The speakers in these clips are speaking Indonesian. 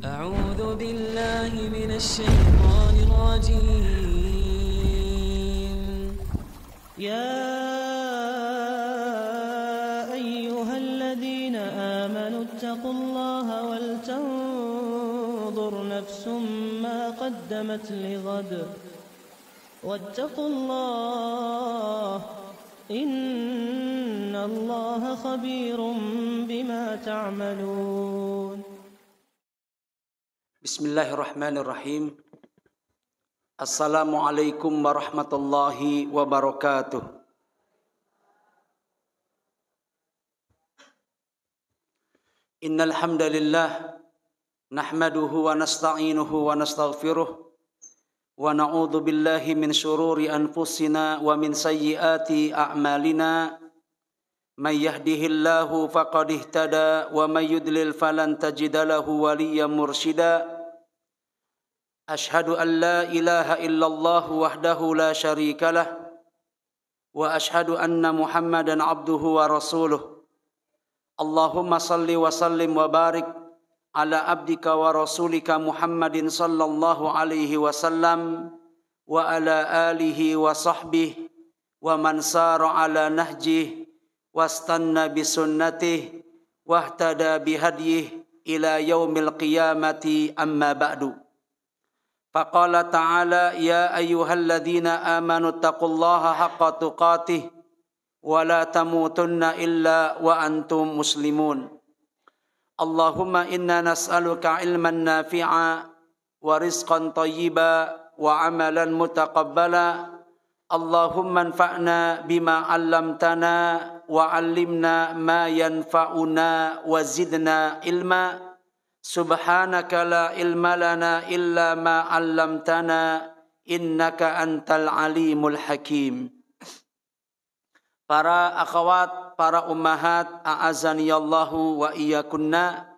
أعوذ بالله من الشيطان الرجيم يا أيها الذين آمنوا اتقوا الله ولتنظر نفس ما قدمت لغد واتقوا الله إن الله خبير بما تعملون. Bismillahirrahmanirrahim. Assalamualaikum warahmatullahi wabarakatuh. Innal hamdalillah nahmaduhu wa nasta'inuhu wa nastaghfiruh wa na'udzu billahi min shururi anfusina wa min sayyiati a'malina. Man yahdihillahu faqad ihtada wa man yudlil falan tajida lahu waliyyan mursyida. Ashhadu an la ilaha illallah wahdahu la syarikalah wa ashhadu anna Muhammadan abduhu wa rasuluh. Allahumma salli wa sallim wa barik ala abdika wa rasulika Muhammadin sallallahu alaihi wasallam wa ala alihi wa sahbihi wa man sara ala nahjih wastanna bisunnatih wahtada bihadyih ila yaumil qiyamati amma ba'du. Faqala ta'ala ya ayyuhalladzina amanu taqullaha haqqa tuqatih wa la tamutunna illa wa antum muslimun. Allahumma inna nas'aluka ilman nafi'a wa rizqan tayyiba wa amalan mutaqabbala. Allahumma anfa'na bima 'allamtana wa 'allimna ma yanfa'una wa zidna ilma. Subhanaka la ilma lana illa ma 'allamtana innaka antal alimul hakim. Para akhwat, para ummahat, a'azaniyallahu wa iyyakunna.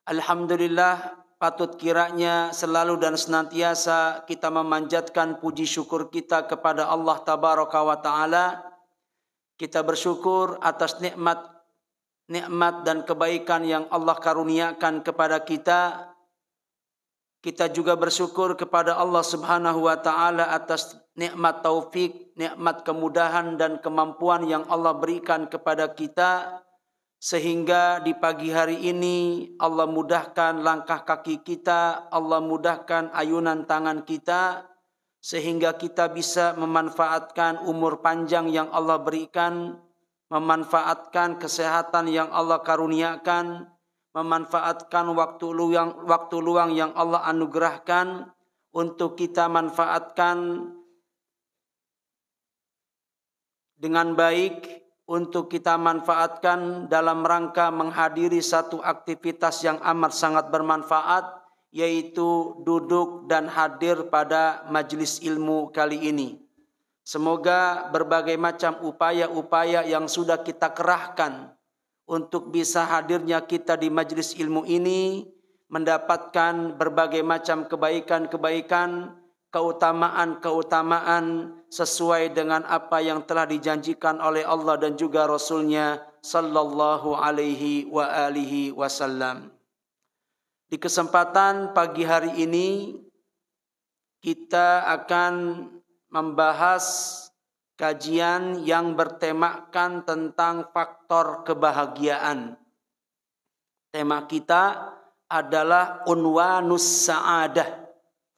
Alhamdulillah, patut kiranya selalu dan senantiasa kita memanjatkan puji syukur kita kepada Allah Tabaraka wa Ta'ala. Kita bersyukur atas nikmat dan kebaikan yang Allah karuniakan kepada kita. Kita juga bersyukur kepada Allah Subhanahu wa Ta'ala atas nikmat taufik, nikmat kemudahan dan kemampuan yang Allah berikan kepada kita, sehingga di pagi hari ini Allah mudahkan langkah kaki kita, Allah mudahkan ayunan tangan kita, sehingga kita bisa memanfaatkan umur panjang yang Allah berikan, memanfaatkan kesehatan yang Allah karuniakan, memanfaatkan waktu luang yang Allah anugerahkan untuk kita manfaatkan dengan baik, untuk kita manfaatkan dalam rangka menghadiri satu aktivitas yang amat sangat bermanfaat, yaitu duduk dan hadir pada majelis ilmu kali ini. Semoga berbagai macam upaya-upaya yang sudah kita kerahkan untuk bisa hadirnya kita di majelis ilmu ini mendapatkan berbagai macam kebaikan-kebaikan, keutamaan-keutamaan sesuai dengan apa yang telah dijanjikan oleh Allah dan juga Rasulnya sallallahu alaihi wa alihi wasallam. Di kesempatan pagi hari ini kita akan membahas kajian yang bertemakan tentang faktor kebahagiaan. Tema kita adalah unwanus sa'adah.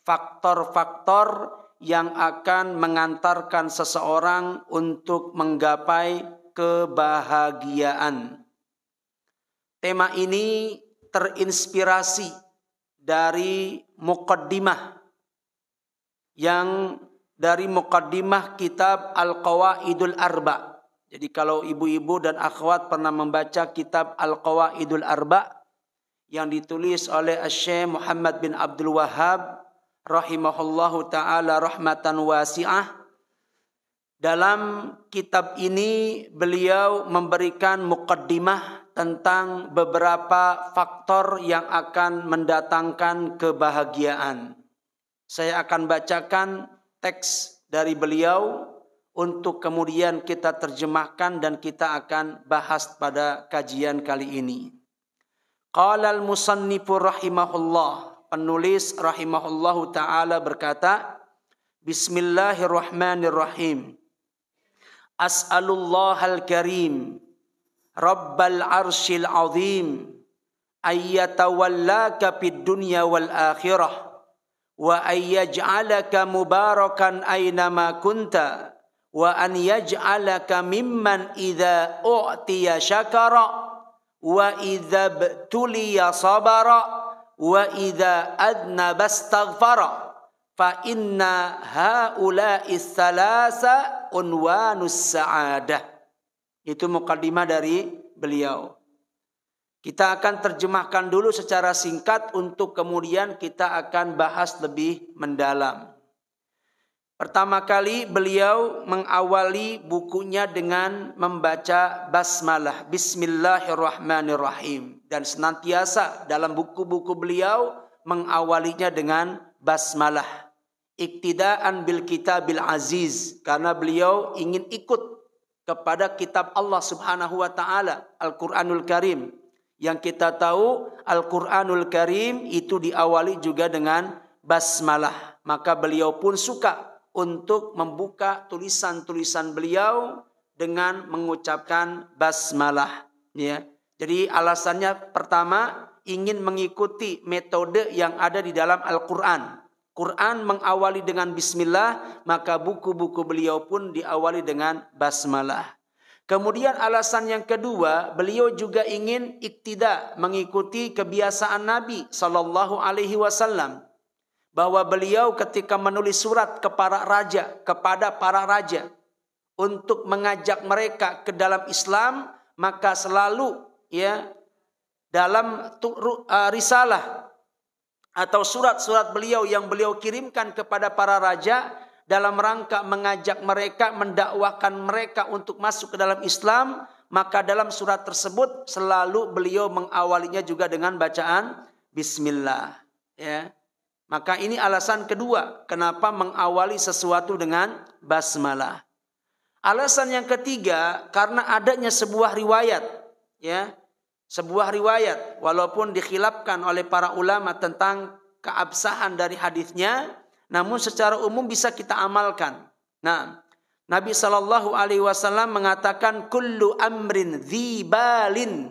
Faktor-faktor yang akan mengantarkan seseorang untuk menggapai kebahagiaan. Tema ini terinspirasi dari muqaddimah kitab Al-Qawaidul Arba. Jadi kalau ibu-ibu dan akhwat pernah membaca kitab Al-Qawaidul Arba yang ditulis oleh Syekh Muhammad bin Abdul Wahhab rahimahullahu ta'ala rahmatan wasi'ah. Dalam kitab ini beliau memberikan muqaddimah tentang beberapa faktor yang akan mendatangkan kebahagiaan. Saya akan bacakan teks dari beliau untuk kemudian kita terjemahkan dan kita akan bahas pada kajian kali ini. Qala al-musannifu rahimahullah, penulis rahimahullahu ta'ala berkata, Bismillahirrahmanirrahim. As'alullahal karim, Rabbal arshil azim, ayyatawallaka fid dunya wal akhirah, wa ayyaj'alaka mubarakan aynama kunta, wa an yaj'alaka mimman idza u'tiya syakara, wa idza btuliya sabara, wa idza adnaba astaghfara, fa inna haula'i tsalasa unwanus sa'adah. Itu mukaddimah dari beliau. Kita akan terjemahkan dulu secara singkat untuk kemudian kita akan bahas lebih mendalam. Pertama kali beliau mengawali bukunya dengan membaca basmalah, Bismillahirrahmanirrahim. Dan senantiasa dalam buku-buku beliau mengawalinya dengan basmalah. Iktidaan bil kitabil aziz. Karena beliau ingin ikut kepada kitab Allah subhanahu wa ta'ala, Al-Quranul Karim. Yang kita tahu Al-Quranul Karim itu diawali juga dengan basmalah. Maka beliau pun suka untuk membuka tulisan-tulisan beliau dengan mengucapkan basmalah. Ya. Jadi alasannya pertama ingin mengikuti metode yang ada di dalam Al-Quran. Quran mengawali dengan bismillah, maka buku-buku beliau pun diawali dengan basmalah. Kemudian alasan yang kedua, beliau juga ingin iktida, mengikuti kebiasaan Nabi sallallahu alaihi wasallam. Bahwa beliau ketika menulis surat kepada para raja untuk mengajak mereka ke dalam Islam, maka selalu ya dalam risalah atau surat-surat beliau yang beliau kirimkan kepada para raja dalam rangka mengajak mereka, mendakwahkan mereka untuk masuk ke dalam Islam, maka dalam surat tersebut selalu beliau mengawalinya juga dengan bacaan bismillah, ya. Maka ini alasan kedua kenapa mengawali sesuatu dengan basmalah. Alasan yang ketiga karena adanya sebuah riwayat, ya. Sebuah riwayat walaupun dikhilafkan oleh para ulama tentang keabsahan dari hadisnya, namun secara umum bisa kita amalkan. Nah, Nabi SAW mengatakan kullu amrin dzibalin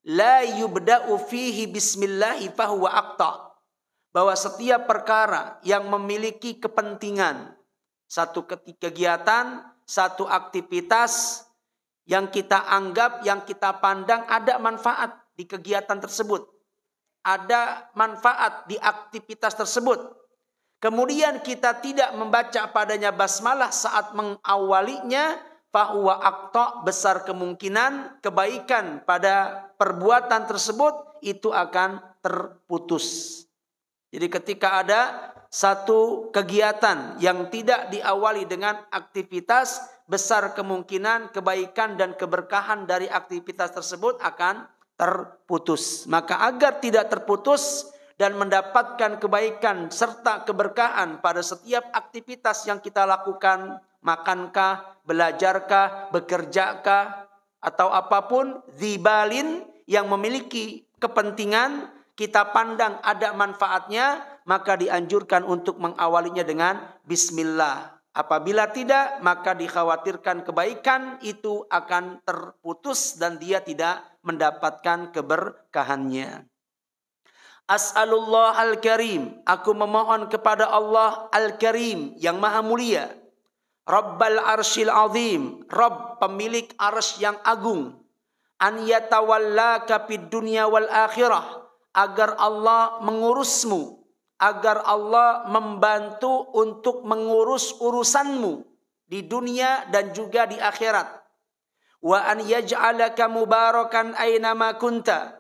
la yubda'u fihi bismillahi fahuwa aqta. Bahwa setiap perkara yang memiliki kepentingan, satu kegiatan, satu aktivitas yang kita anggap, yang kita pandang ada manfaat di kegiatan tersebut, ada manfaat di aktivitas tersebut, kemudian kita tidak membaca padanya basmalah saat mengawalinya, fahuwa aqta, besar kemungkinan kebaikan pada perbuatan tersebut itu akan terputus. Jadi ketika ada satu kegiatan yang tidak diawali dengan aktivitas, besar kemungkinan kebaikan dan keberkahan dari aktivitas tersebut akan terputus. Maka agar tidak terputus dan mendapatkan kebaikan serta keberkahan pada setiap aktivitas yang kita lakukan, makankah, belajarkah, bekerjakah, atau apapun, dzibalin yang memiliki kepentingan, kita pandang ada manfaatnya, maka dianjurkan untuk mengawalinya dengan bismillah. Apabila tidak, maka dikhawatirkan kebaikan itu akan terputus dan dia tidak mendapatkan keberkahannya. As'alullah al-karim, aku memohon kepada Allah al-karim yang maha mulia. Rabbal arshil azim, Rabb pemilik arsy yang agung. An yatawallaka fid dunya wal akhirah, agar Allah mengurusmu, agar Allah membantu untuk mengurus urusanmu di dunia dan juga di akhirat. Wa an yaj'alaka mubarakan aynama kunta,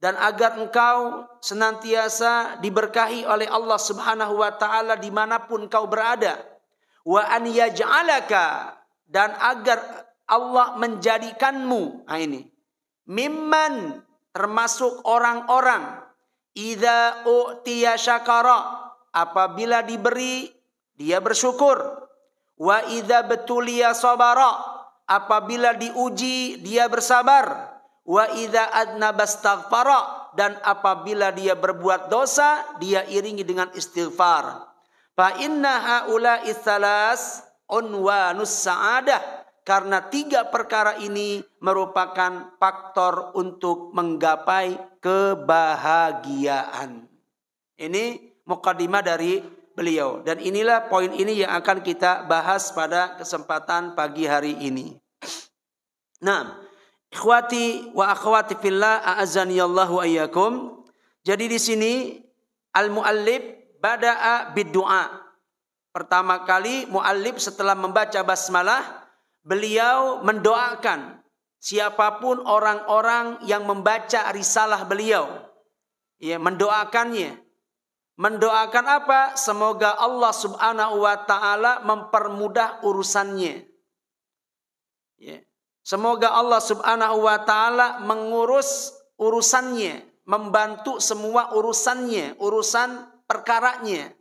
dan agar engkau senantiasa diberkahi oleh Allah Subhanahu wa taala dimanapun kau berada. Wa an yaj'alaka, dan agar Allah menjadikanmu, nah ini, mimman, termasuk orang-orang, idza u'tiya syakara, apabila diberi dia bersyukur, wa idza betuliya sabara, apabila diuji dia bersabar, wa idza adnaba astaghfara, dan apabila dia berbuat dosa, dia iringi dengan istighfar. Fa inna haula'i tsalas unwanus sa'adah. Karena 3 perkara ini merupakan faktor untuk menggapai kebahagiaan. Ini muqaddimah dari beliau. Dan inilah poin ini yang akan kita bahas pada kesempatan pagi hari ini. Nah, ikhwati wa akhwati fillah, a'azzaniyallahu wa iyyakum. Jadi di sini al-muallif bada'a bid-du'a. Pertama kali muallif setelah membaca basmalah, beliau mendoakan siapapun orang-orang yang membaca risalah beliau. Ya, mendoakannya. Mendoakan apa? Semoga Allah Subhanahu wa taala mempermudah urusannya. Ya. Semoga Allah Subhanahu wa taala mengurus urusannya, membantu semua urusannya, urusan perkaranya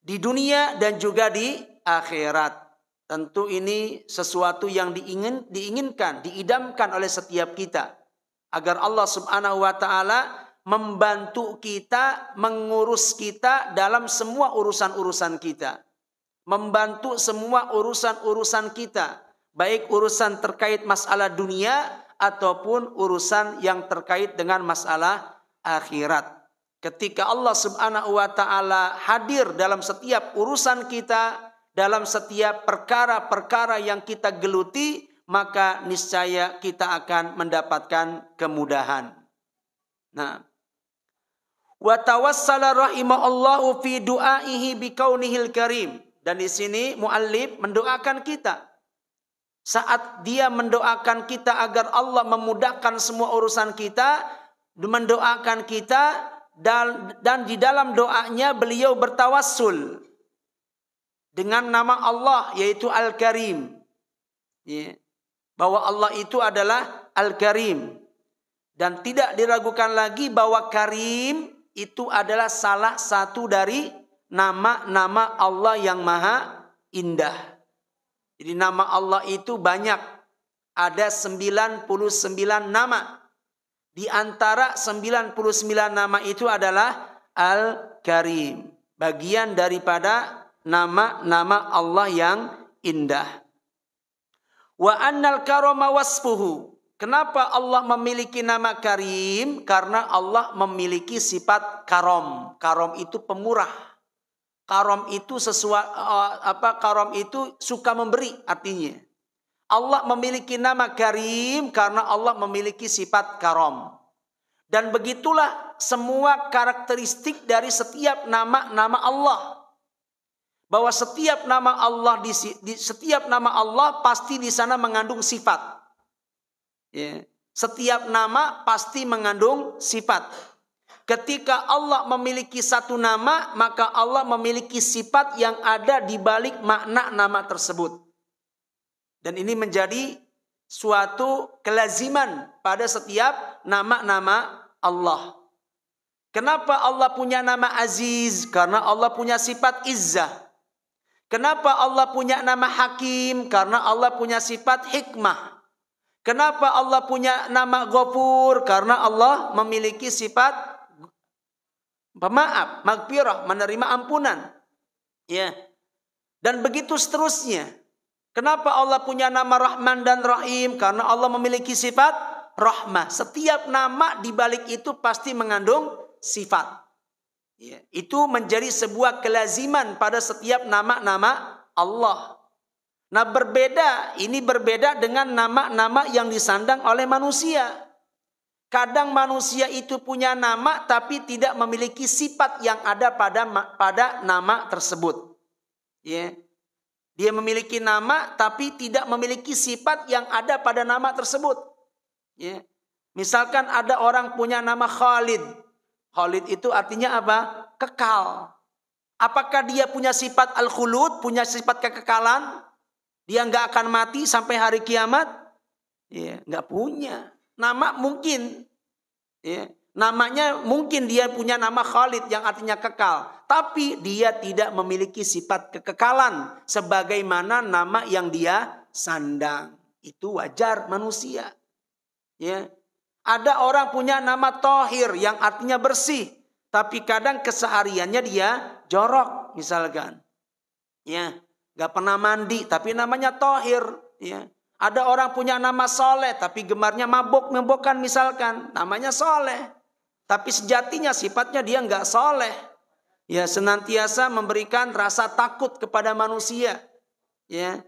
di dunia dan juga di akhirat. Tentu ini sesuatu yang diinginkan, diidamkan oleh setiap kita. Agar Allah Subhanahu wa ta'ala membantu kita, mengurus kita dalam semua urusan-urusan kita. Membantu semua urusan-urusan kita. Baik urusan terkait masalah dunia ataupun urusan yang terkait dengan masalah akhirat. Ketika Allah Subhanahu wa ta'ala hadir dalam setiap urusan kita, dalam setiap perkara-perkara yang kita geluti, maka niscaya kita akan mendapatkan kemudahan. Nah, wa tawassala rahimallahu fi du'aihi bikaunihil karim. Dan di sini muallif mendoakan kita. Saat dia mendoakan kita agar Allah memudahkan semua urusan kita, mendoakan kita, dan di dalam doanya beliau bertawassul dengan nama Allah, yaitu Al-Karim. Ya. Bahwa Allah itu adalah Al-Karim. Dan tidak diragukan lagi bahwa Karim itu adalah salah satu dari nama-nama Allah yang maha indah. Jadi nama Allah itu banyak. Ada 99 nama. Di antara 99 nama itu adalah Al-Karim. Bagian daripada nama-nama Allah yang indah. Wa annal karama wasfuhu. Kenapa Allah memiliki nama Karim? Karena Allah memiliki sifat karom. Karom itu pemurah. Karom itu karom itu suka memberi artinya. Allah memiliki nama Karim karena Allah memiliki sifat karom. Dan begitulah semua karakteristik dari setiap nama-nama Allah. Bahwa setiap nama Allah setiap nama Allah pasti di sana mengandung sifat. Ya. Setiap nama pasti mengandung sifat. Ketika Allah memiliki satu nama, maka Allah memiliki sifat yang ada di balik makna nama tersebut. Dan ini menjadi suatu kelaziman pada setiap nama-nama Allah. Kenapa Allah punya nama Aziz? Karena Allah punya sifat izzah. Kenapa Allah punya nama Hakim? Karena Allah punya sifat hikmah. Kenapa Allah punya nama Ghafur? Karena Allah memiliki sifat pemaaf, maghfirah, menerima ampunan. Ya. Dan begitu seterusnya. Kenapa Allah punya nama Rahman dan Rahim? Karena Allah memiliki sifat rahmah. Setiap nama di balik itu pasti mengandung sifat. Ya, itu menjadi sebuah kelaziman pada setiap nama-nama Allah. Nah, ini berbeda dengan nama-nama yang disandang oleh manusia. Kadang manusia itu punya nama tapi tidak memiliki sifat yang ada pada nama tersebut. Ya. Dia memiliki nama tapi tidak memiliki sifat yang ada pada nama tersebut. Ya. Misalkan ada orang punya nama Khalid. Khalid itu artinya apa? Kekal. Apakah dia punya sifat al-khulud, punya sifat kekekalan? Dia nggak akan mati sampai hari kiamat? Ya, nggak punya. Nama mungkin. Ya, namanya mungkin dia punya nama Khalid yang artinya kekal. Tapi dia tidak memiliki sifat kekekalan sebagaimana nama yang dia sandang. Itu wajar manusia. Ya. Ada orang punya nama Thohir yang artinya bersih, tapi kadang kesehariannya dia jorok misalkan. Ya, nggak pernah mandi tapi namanya Thohir. Ya. Ada orang punya nama Soleh tapi gemarnya mabok-mabokan misalkan, namanya Soleh. Tapi sejatinya sifatnya dia nggak soleh. Ya, senantiasa memberikan rasa takut kepada manusia. Ya,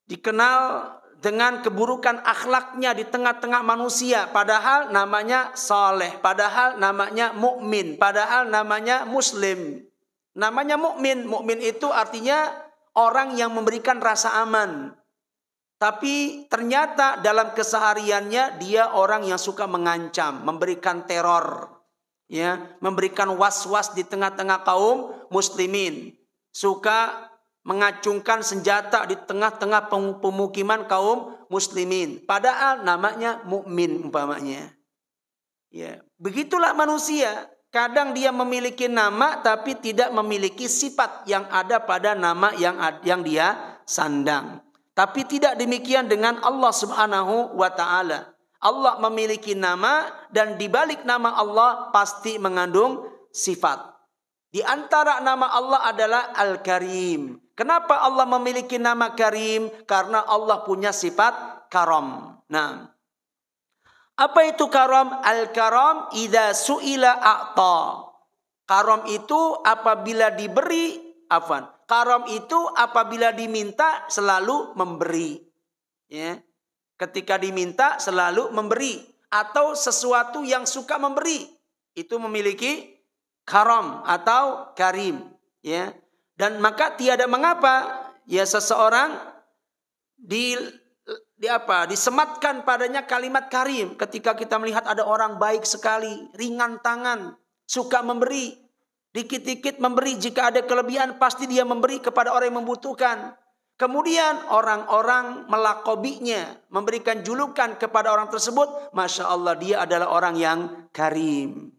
dikenal dengan keburukan akhlaknya di tengah-tengah manusia, padahal namanya soleh, padahal namanya mukmin, padahal namanya muslim. Namanya mukmin. Mukmin itu artinya orang yang memberikan rasa aman. Tapi ternyata dalam kesehariannya dia orang yang suka mengancam, memberikan teror, ya, memberikan was-was di tengah-tengah kaum muslimin. Suka mengacungkan senjata di tengah-tengah pemukiman kaum muslimin, padahal namanya mukmin umpamanya. Ya, begitulah manusia. Kadang dia memiliki nama tapi tidak memiliki sifat yang ada pada nama yang dia sandang. Tapi tidak demikian dengan Allah Subhanahu wa taala. Allah memiliki nama dan di balik nama Allah pasti mengandung sifat. Di antara nama Allah adalah Al-Karim. Kenapa Allah memiliki nama Karim? Karena Allah punya sifat karam. Nah, apa itu karam? Al-karam idza su'ila a'ta. Karam itu apabila diberi, karam itu apabila diminta selalu memberi. Ya. Ketika diminta selalu memberi, atau sesuatu yang suka memberi itu memiliki karam atau karim, ya. Dan maka tiada mengapa ya seseorang disematkan padanya kalimat karim ketika kita melihat ada orang baik sekali, ringan tangan, suka memberi, dikit-dikit memberi, jika ada kelebihan pasti dia memberi kepada orang yang membutuhkan. Kemudian orang-orang melakobinya, memberikan julukan kepada orang tersebut, Masya Allah dia adalah orang yang karim.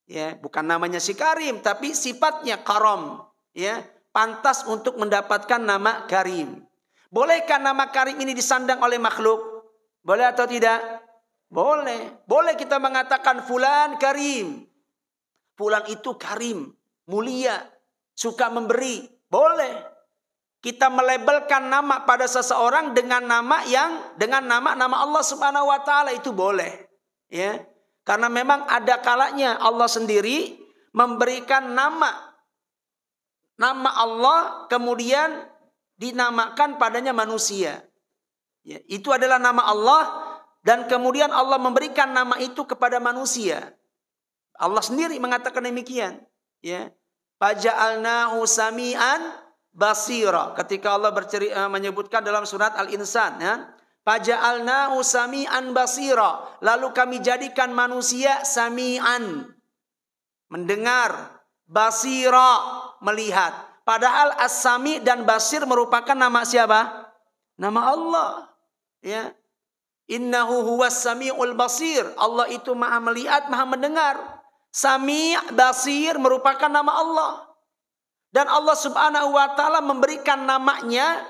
Ya, bukan namanya si karim, tapi sifatnya karam. Ya, pantas untuk mendapatkan nama karim. Bolehkah nama karim ini disandang oleh makhluk? Boleh atau tidak? Boleh. Boleh kita mengatakan fulan karim. Fulan itu karim, mulia, suka memberi. Boleh. Kita melabelkan nama pada seseorang dengan nama Allah Subhanahu wa taala, itu boleh. Ya. Karena memang ada kalanya Allah sendiri memberikan nama Allah kemudian dinamakan padanya manusia. Ya, itu adalah nama Allah dan kemudian Allah memberikan nama itu kepada manusia. Allah sendiri mengatakan demikian. Ya, faja'alnahu sami'an basira. Ketika Allah menyebutkan dalam surat Al-Insan, ya, faja'alnahu sami'an basira. Lalu kami jadikan manusia sami'an, mendengar, basira, melihat. Padahal as-sami dan basir merupakan nama siapa? Nama Allah. Ya. Innahu huwas sami'ul basir. Allah itu maha melihat, maha mendengar. Sami' basir merupakan nama Allah. Dan Allah Subhanahu wa taala memberikan namanya,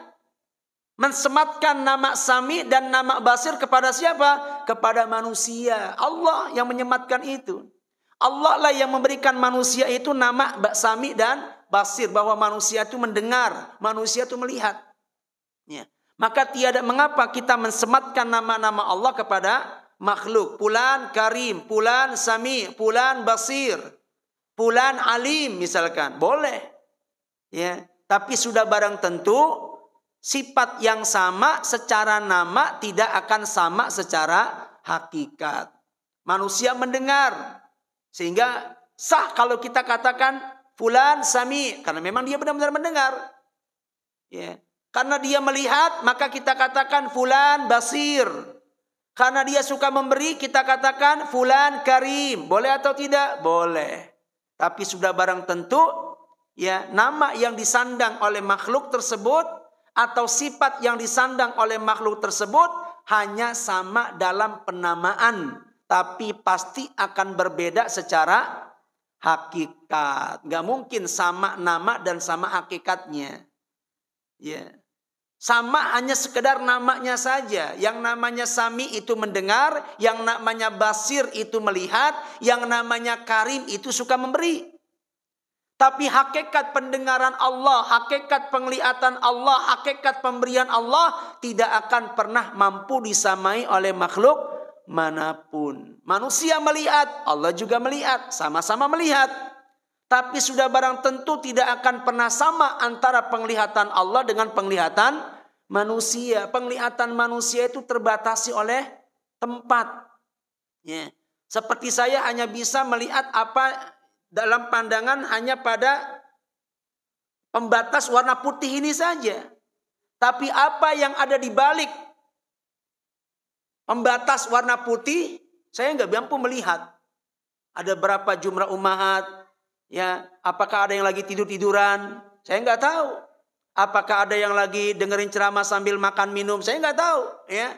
mensematkan nama Sami dan nama Basir kepada siapa? Kepada manusia. Allah yang menyematkan itu. Allah lah yang memberikan manusia itu nama Sami dan Basir, bahwa manusia itu mendengar, manusia itu melihat. Ya. Maka tiada mengapa kita mensematkan nama-nama Allah kepada makhluk. Fulan Karim, fulan Sami, fulan Basir, fulan Alim misalkan. Boleh. Ya, tapi sudah barang tentu sifat yang sama secara nama tidak akan sama secara hakikat. Manusia mendengar sehingga sah kalau kita katakan fulan sami, karena memang dia benar-benar mendengar. Ya, karena dia melihat maka kita katakan fulan basir. Karena dia suka memberi kita katakan fulan karim. Boleh atau tidak? Boleh. Tapi sudah barang tentu ya, nama yang disandang oleh makhluk tersebut atau sifat yang disandang oleh makhluk tersebut hanya sama dalam penamaan, tapi pasti akan berbeda secara hakikat. Gak mungkin sama nama dan sama hakikatnya. Ya. Sama hanya sekedar namanya saja. Yang namanya Sami itu mendengar, yang namanya Basir itu melihat, yang namanya Karim itu suka memberi. Tapi hakikat pendengaran Allah, hakikat penglihatan Allah, hakikat pemberian Allah tidak akan pernah mampu disamai oleh makhluk manapun. Manusia melihat, Allah juga melihat, sama-sama melihat. Tapi sudah barang tentu tidak akan pernah sama antara penglihatan Allah dengan penglihatan manusia. Penglihatan manusia itu terbatasi oleh tempat. Ya. Seperti saya hanya bisa melihat apa dalam pandangan hanya pada pembatas warna putih ini saja. Tapi apa yang ada di balik pembatas warna putih, saya nggak mampu melihat. Ada berapa jumlah ummahat, ya, apakah ada yang lagi tidur-tiduran? Saya nggak tahu. Apakah ada yang lagi dengerin ceramah sambil makan minum? Saya nggak tahu. Ya,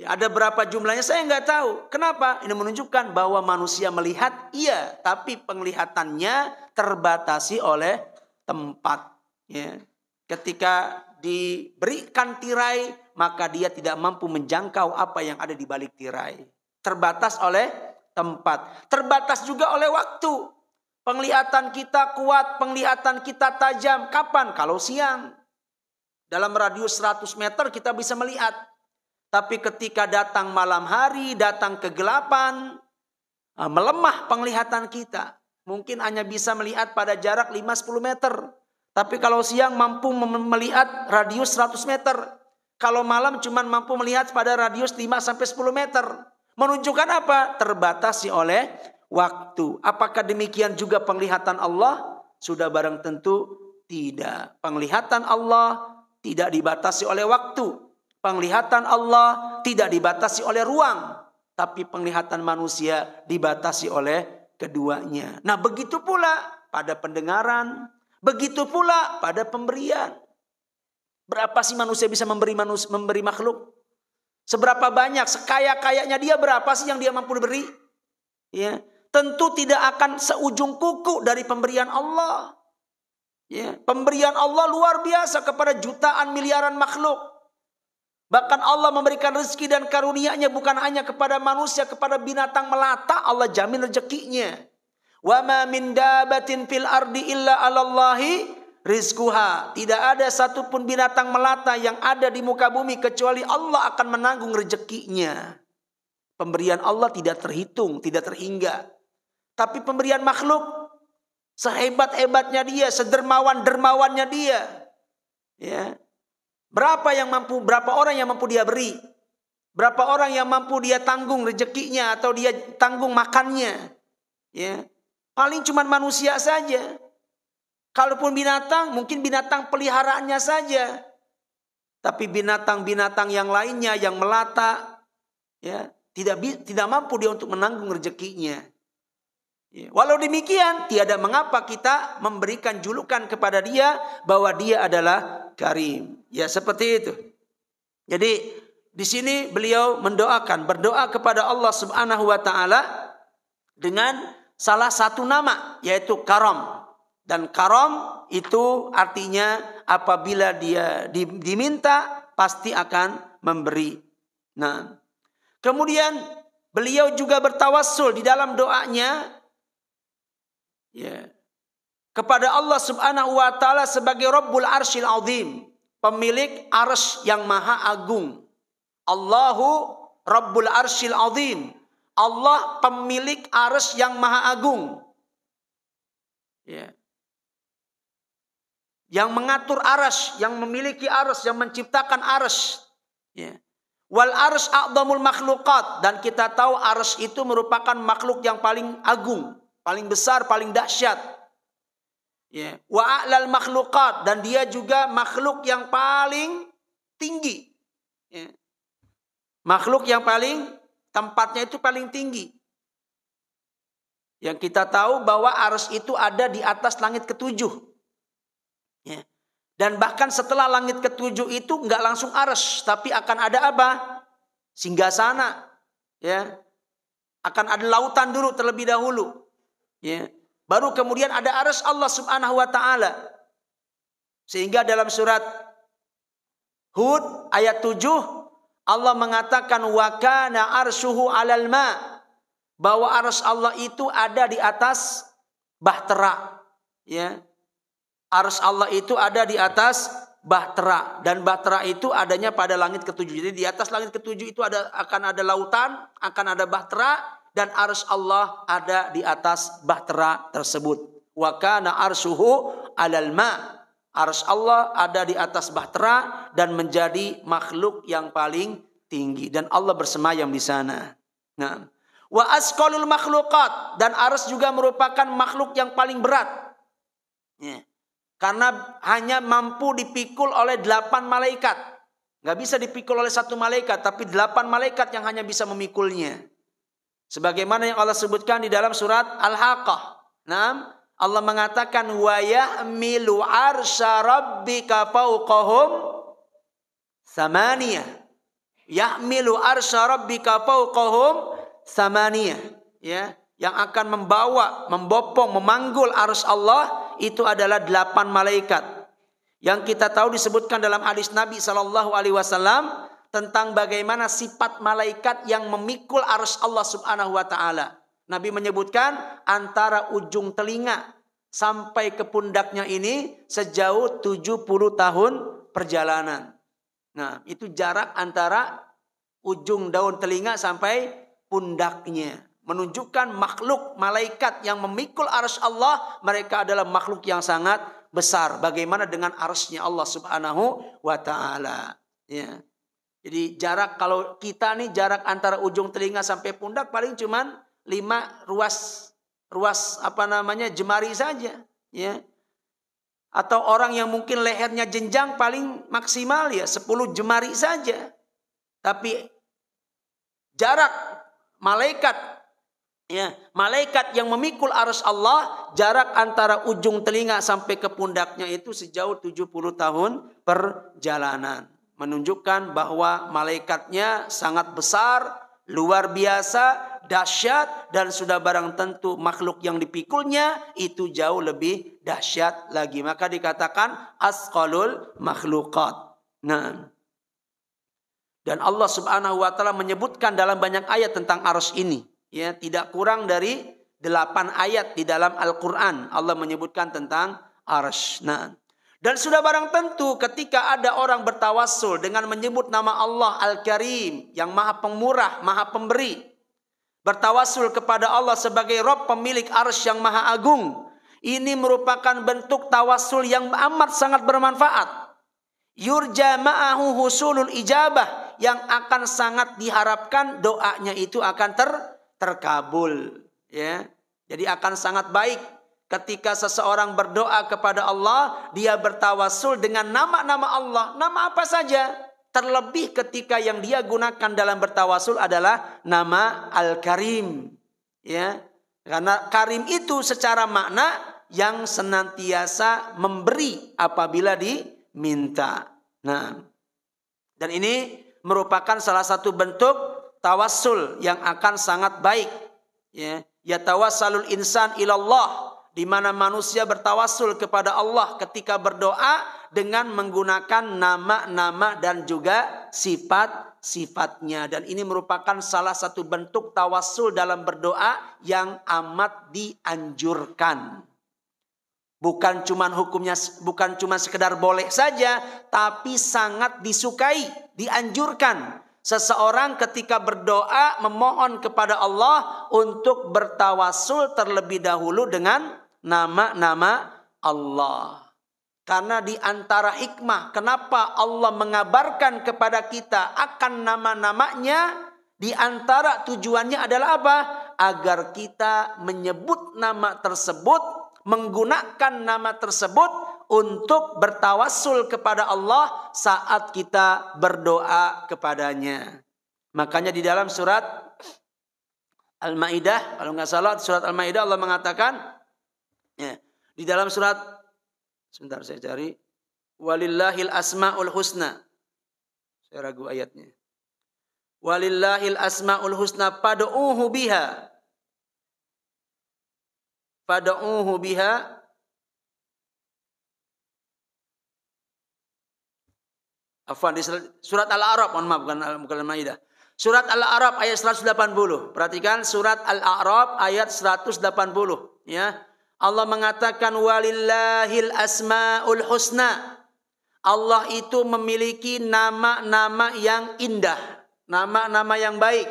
ada berapa jumlahnya? Saya nggak tahu. Kenapa? Ini menunjukkan bahwa manusia melihat, iya, tapi penglihatannya terbatasi oleh tempat. Ya. Ketika diberikan tirai, maka dia tidak mampu menjangkau apa yang ada di balik tirai. Terbatas oleh tempat. Terbatas juga oleh waktu. Penglihatan kita kuat, penglihatan kita tajam. Kapan? Kalau siang. Dalam radius 100 meter kita bisa melihat. Tapi ketika datang malam hari, datang kegelapan, melemah penglihatan kita. Mungkin hanya bisa melihat pada jarak 5-10 meter. Tapi kalau siang mampu melihat radius 100 meter. Kalau malam cuma mampu melihat pada radius 5-10 meter. Menunjukkan apa? Terbatasi oleh waktu. Apakah demikian juga penglihatan Allah? Sudah barang tentu tidak. Penglihatan Allah tidak dibatasi oleh waktu. Penglihatan Allah tidak dibatasi oleh ruang. Tapi penglihatan manusia dibatasi oleh keduanya. Nah, begitu pula pada pendengaran. Begitu pula pada pemberian. Berapa sih manusia bisa memberi makhluk? Seberapa banyak? Sekaya-kayanya dia berapa sih yang dia mampu beri? Ya, tentu tidak akan seujung kuku dari pemberian Allah. Ya, pemberian Allah luar biasa kepada jutaan miliaran makhluk. Bahkan Allah memberikan rezeki dan karunia-Nya bukan hanya kepada manusia, kepada binatang melata Allah jamin rezekinya. Wa ma min dabatin fil ardi illa 'alallahi rizquha. Tidak ada satupun binatang melata yang ada di muka bumi kecuali Allah akan menanggung rezekinya. Pemberian Allah tidak terhitung, tidak terhingga. Tapi pemberian makhluk, sehebat-hebatnya dia, sedermawan-dermawannya dia, ya. Berapa orang yang mampu dia beri? Berapa orang yang mampu dia tanggung rezekinya atau dia tanggung makannya? Ya. Paling cuma manusia saja. Kalaupun binatang, mungkin binatang peliharaannya saja. Tapi binatang-binatang yang lainnya yang melata, ya, tidak mampu dia untuk menanggung rezekinya. Ya. Walau demikian, tiada mengapa kita memberikan julukan kepada dia bahwa dia adalah Karim. Ya, seperti itu. Jadi di sini beliau berdoa kepada Allah Subhanahu wa taala dengan salah satu nama, yaitu Karam. Dan Karam itu artinya apabila dia diminta pasti akan memberi. Nah, kemudian beliau juga bertawassul di dalam doanya, ya, kepada Allah Subhanahu wa taala sebagai Rabbul Arsyil Azim, pemilik arsy yang maha agung. Allahu Rabbul Arsyil Azim. Allah pemilik arsy yang maha agung. Ya. Yang mengatur arsy, yang memiliki arsy, yang menciptakan arsy. Ya. Wal arsy a'dhamul makhluqat, dan kita tahu arsy itu merupakan makhluk yang paling agung, paling besar, paling dahsyat. Ya. Wa a'lal makhluqat, dan dia juga makhluk yang paling tinggi. Ya. Makhluk yang paling tempatnya itu paling tinggi. Yang kita tahu bahwa arsy itu ada di atas langit ketujuh. Ya. Dan bahkan setelah langit ketujuh itu enggak langsung arsy, tapi akan ada apa? Singgasana. Ya. Akan ada lautan dulu terlebih dahulu. Ya. Baru kemudian ada arsy Allah Subhanahu wa taala. Sehingga dalam surat Hud ayat 7 Allah mengatakan wa kana arsyuhu 'alal ma, bahwa arsy Allah itu ada di atas bahtera, ya. Arsy Allah itu ada di atas bahtera, dan bahtera itu adanya pada langit ketujuh. Jadi di atas langit ketujuh itu akan ada lautan, akan ada bahtera, dan arsy Allah ada di atas bahtera tersebut. Wa kana arsyuhu 'alal ma. Arsy Allah ada di atas bahtera dan menjadi makhluk yang paling tinggi, dan Allah bersemayam di sana. Nah, wa asqalul makhluqat, dan arsy juga merupakan makhluk yang paling berat. Ya. Karena hanya mampu dipikul oleh 8 malaikat. Nggak bisa dipikul oleh 1 malaikat, tapi 8 malaikat yang hanya bisa memikulnya. Sebagaimana yang Allah sebutkan di dalam surat Al-Haqqah. Nah, Allah mengatakan wa yahmilu arsya rabbika fawqahum samaniyah. Yahmilu arsya rabbika fawqahum samaniyah, ya, yang akan membawa, membopong, memanggul arsy Allah itu adalah 8 malaikat. Yang kita tahu disebutkan dalam hadis Nabi SAW tentang bagaimana sifat malaikat yang memikul arsy Allah Subhanahu wa taala. Nabi menyebutkan antara ujung telinga sampai ke pundaknya ini sejauh 70 tahun perjalanan. Nah, itu jarak antara ujung daun telinga sampai pundaknya. Menunjukkan makhluk malaikat yang memikul arsy Allah, mereka adalah makhluk yang sangat besar. Bagaimana dengan arsy-Nya Allah Subhanahu wa taala, ya. Jadi jarak, kalau kita nih jarak antara ujung telinga sampai pundak paling cuman 5 ruas jemari saja, ya. Atau orang yang mungkin lehernya jenjang paling maksimal ya 10 jemari saja. Tapi jarak malaikat, ya, malaikat yang memikul arsy Allah, jarak antara ujung telinga sampai ke pundaknya itu sejauh 70 tahun perjalanan. Menunjukkan bahwa malaikatnya sangat besar, luar biasa, dahsyat, dan sudah barang tentu makhluk yang dipikulnya itu jauh lebih dahsyat lagi. Maka dikatakan asqalul makhluqat. Nah, dan Allah Subhanahu wa taala menyebutkan dalam banyak ayat tentang arsy ini, ya, tidak kurang dari 8 ayat di dalam Al-Qur'an Allah menyebutkan tentang arsy. Nah, dan sudah barang tentu ketika ada orang bertawassul dengan menyebut nama Allah Al-Karim, yang Maha Pemurah, Maha Pemberi, bertawassul kepada Allah sebagai Rabb pemilik arsy yang Maha Agung, ini merupakan bentuk tawassul yang amat sangat bermanfaat. Yurja ma'ahu husulul ijabah, yang akan sangat diharapkan doanya itu akan terkabul, ya. Jadi akan sangat baik ketika seseorang berdoa kepada Allah, dia bertawassul dengan nama-nama Allah, nama apa saja. Terlebih ketika yang dia gunakan dalam bertawassul adalah nama Al-Karim, ya. Karena Karim itu secara makna yang senantiasa memberi apabila diminta. Nah, dan ini merupakan salah satu bentuk tawassul yang akan sangat baik, ya. Yatawassalul insan ilallah, di mana manusia bertawassul kepada Allah ketika berdoa dengan menggunakan nama-nama dan juga sifat-sifatnya. Dan ini merupakan salah satu bentuk tawassul dalam berdoa yang amat dianjurkan. Bukan cuma sekedar boleh saja, tapi sangat disukai, dianjurkan. Seseorang ketika berdoa memohon kepada Allah untuk bertawassul terlebih dahulu dengan nama-nama Allah. Karena di antara hikmah kenapa Allah mengabarkan kepada kita akan nama-namanya, di antara tujuannya adalah apa? Agar kita menyebut nama tersebut, menggunakan nama tersebut untuk bertawassul kepada Allah saat kita berdoa kepadanya. Makanya di dalam surat Al-Maidah, kalau nggak salah surat Al-Maidah Allah mengatakan, ya, di dalam surat, sebentar saya cari, walillahil asmaul husna. Saya ragu ayatnya. Walillahil asmaul husna fad'uuhu biha. Fad'uuhu biha. Afwan, di surat Al-A'raf, mohon maaf, bukan Al-Maidah. Surat Al-A'raf ayat 180. Perhatikan surat Al-A'raf ayat 180, ya. Allah mengatakan walillahil asmaul husna. Allah itu memiliki nama-nama yang indah, nama-nama yang baik.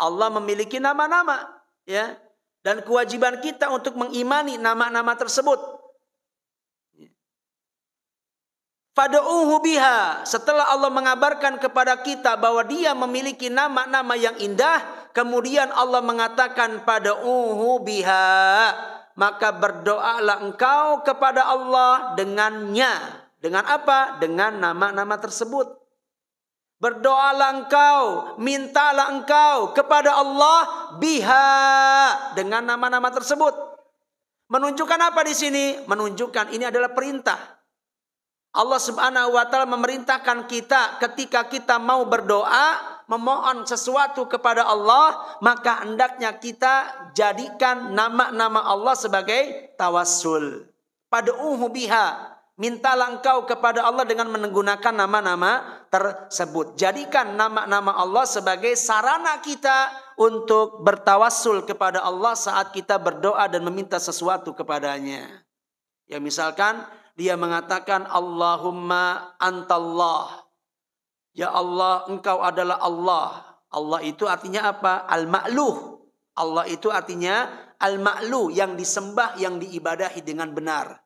Allah memiliki nama-nama, ya. Dan kewajiban kita untuk mengimani nama-nama tersebut. Fad'uhu biha. Setelah Allah mengabarkan kepada kita bahwa Dia memiliki nama-nama yang indah, kemudian Allah mengatakan fad'uhu biha. Maka berdoalah engkau kepada Allah dengannya. Dengan apa? Dengan nama-nama tersebut. Berdoalah engkau, mintalah engkau kepada Allah biha, dengan nama-nama tersebut. Menunjukkan apa di sini? Menunjukkan ini adalah perintah. Allah Subhanahu wa taala memerintahkan kita ketika kita mau berdoa, memohon sesuatu kepada Allah, maka hendaknya kita jadikan nama-nama Allah sebagai tawassul. Pad'uhu biha. Mintalah engkau kepada Allah dengan menggunakan nama-nama tersebut. Jadikan nama-nama Allah sebagai sarana kita untuk bertawassul kepada Allah saat kita berdoa dan meminta sesuatu kepadanya. Ya, misalkan dia mengatakan Allahumma antallah. Ya Allah, engkau adalah Allah. Allah itu artinya apa? Al-ma'luh. Allah itu artinya al-ma'luh, yang disembah, yang diibadahi dengan benar.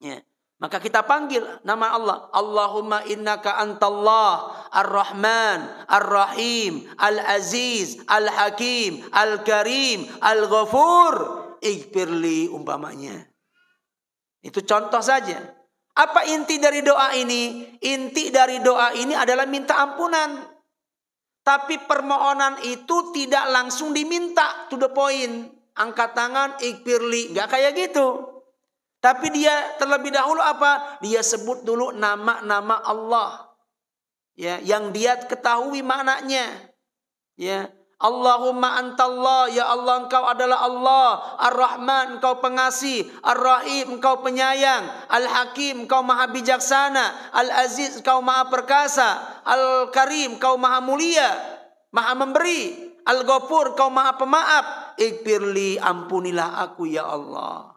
Ya. Maka kita panggil nama Allah. Allahumma innaka antallah ar-Rahman, ar-Rahim, al-Aziz, al-Hakim, al-Karim, al-Ghafur, ighfirli, umpamanya. Itu contoh saja. Apa inti dari doa ini? Inti dari doa ini adalah minta ampunan. Tapi permohonan itu tidak langsung diminta, to the point. Angkat tangan, ighfirli. Enggak kayak gitu. Tapi dia terlebih dahulu apa? Dia sebut dulu nama-nama Allah. Ya, yang dia ketahui maknanya. Ya, Allahumma antallah, ya Allah engkau adalah Allah. Ar-Rahman, engkau pengasih. Ar-Rahim, engkau penyayang. Al-Hakim, engkau maha bijaksana. Al-Aziz, engkau maha perkasa. Al-Karim, engkau maha mulia, maha memberi. Al-Ghafur, engkau maha pemaaf. Ighfirli, ampunilah aku ya Allah.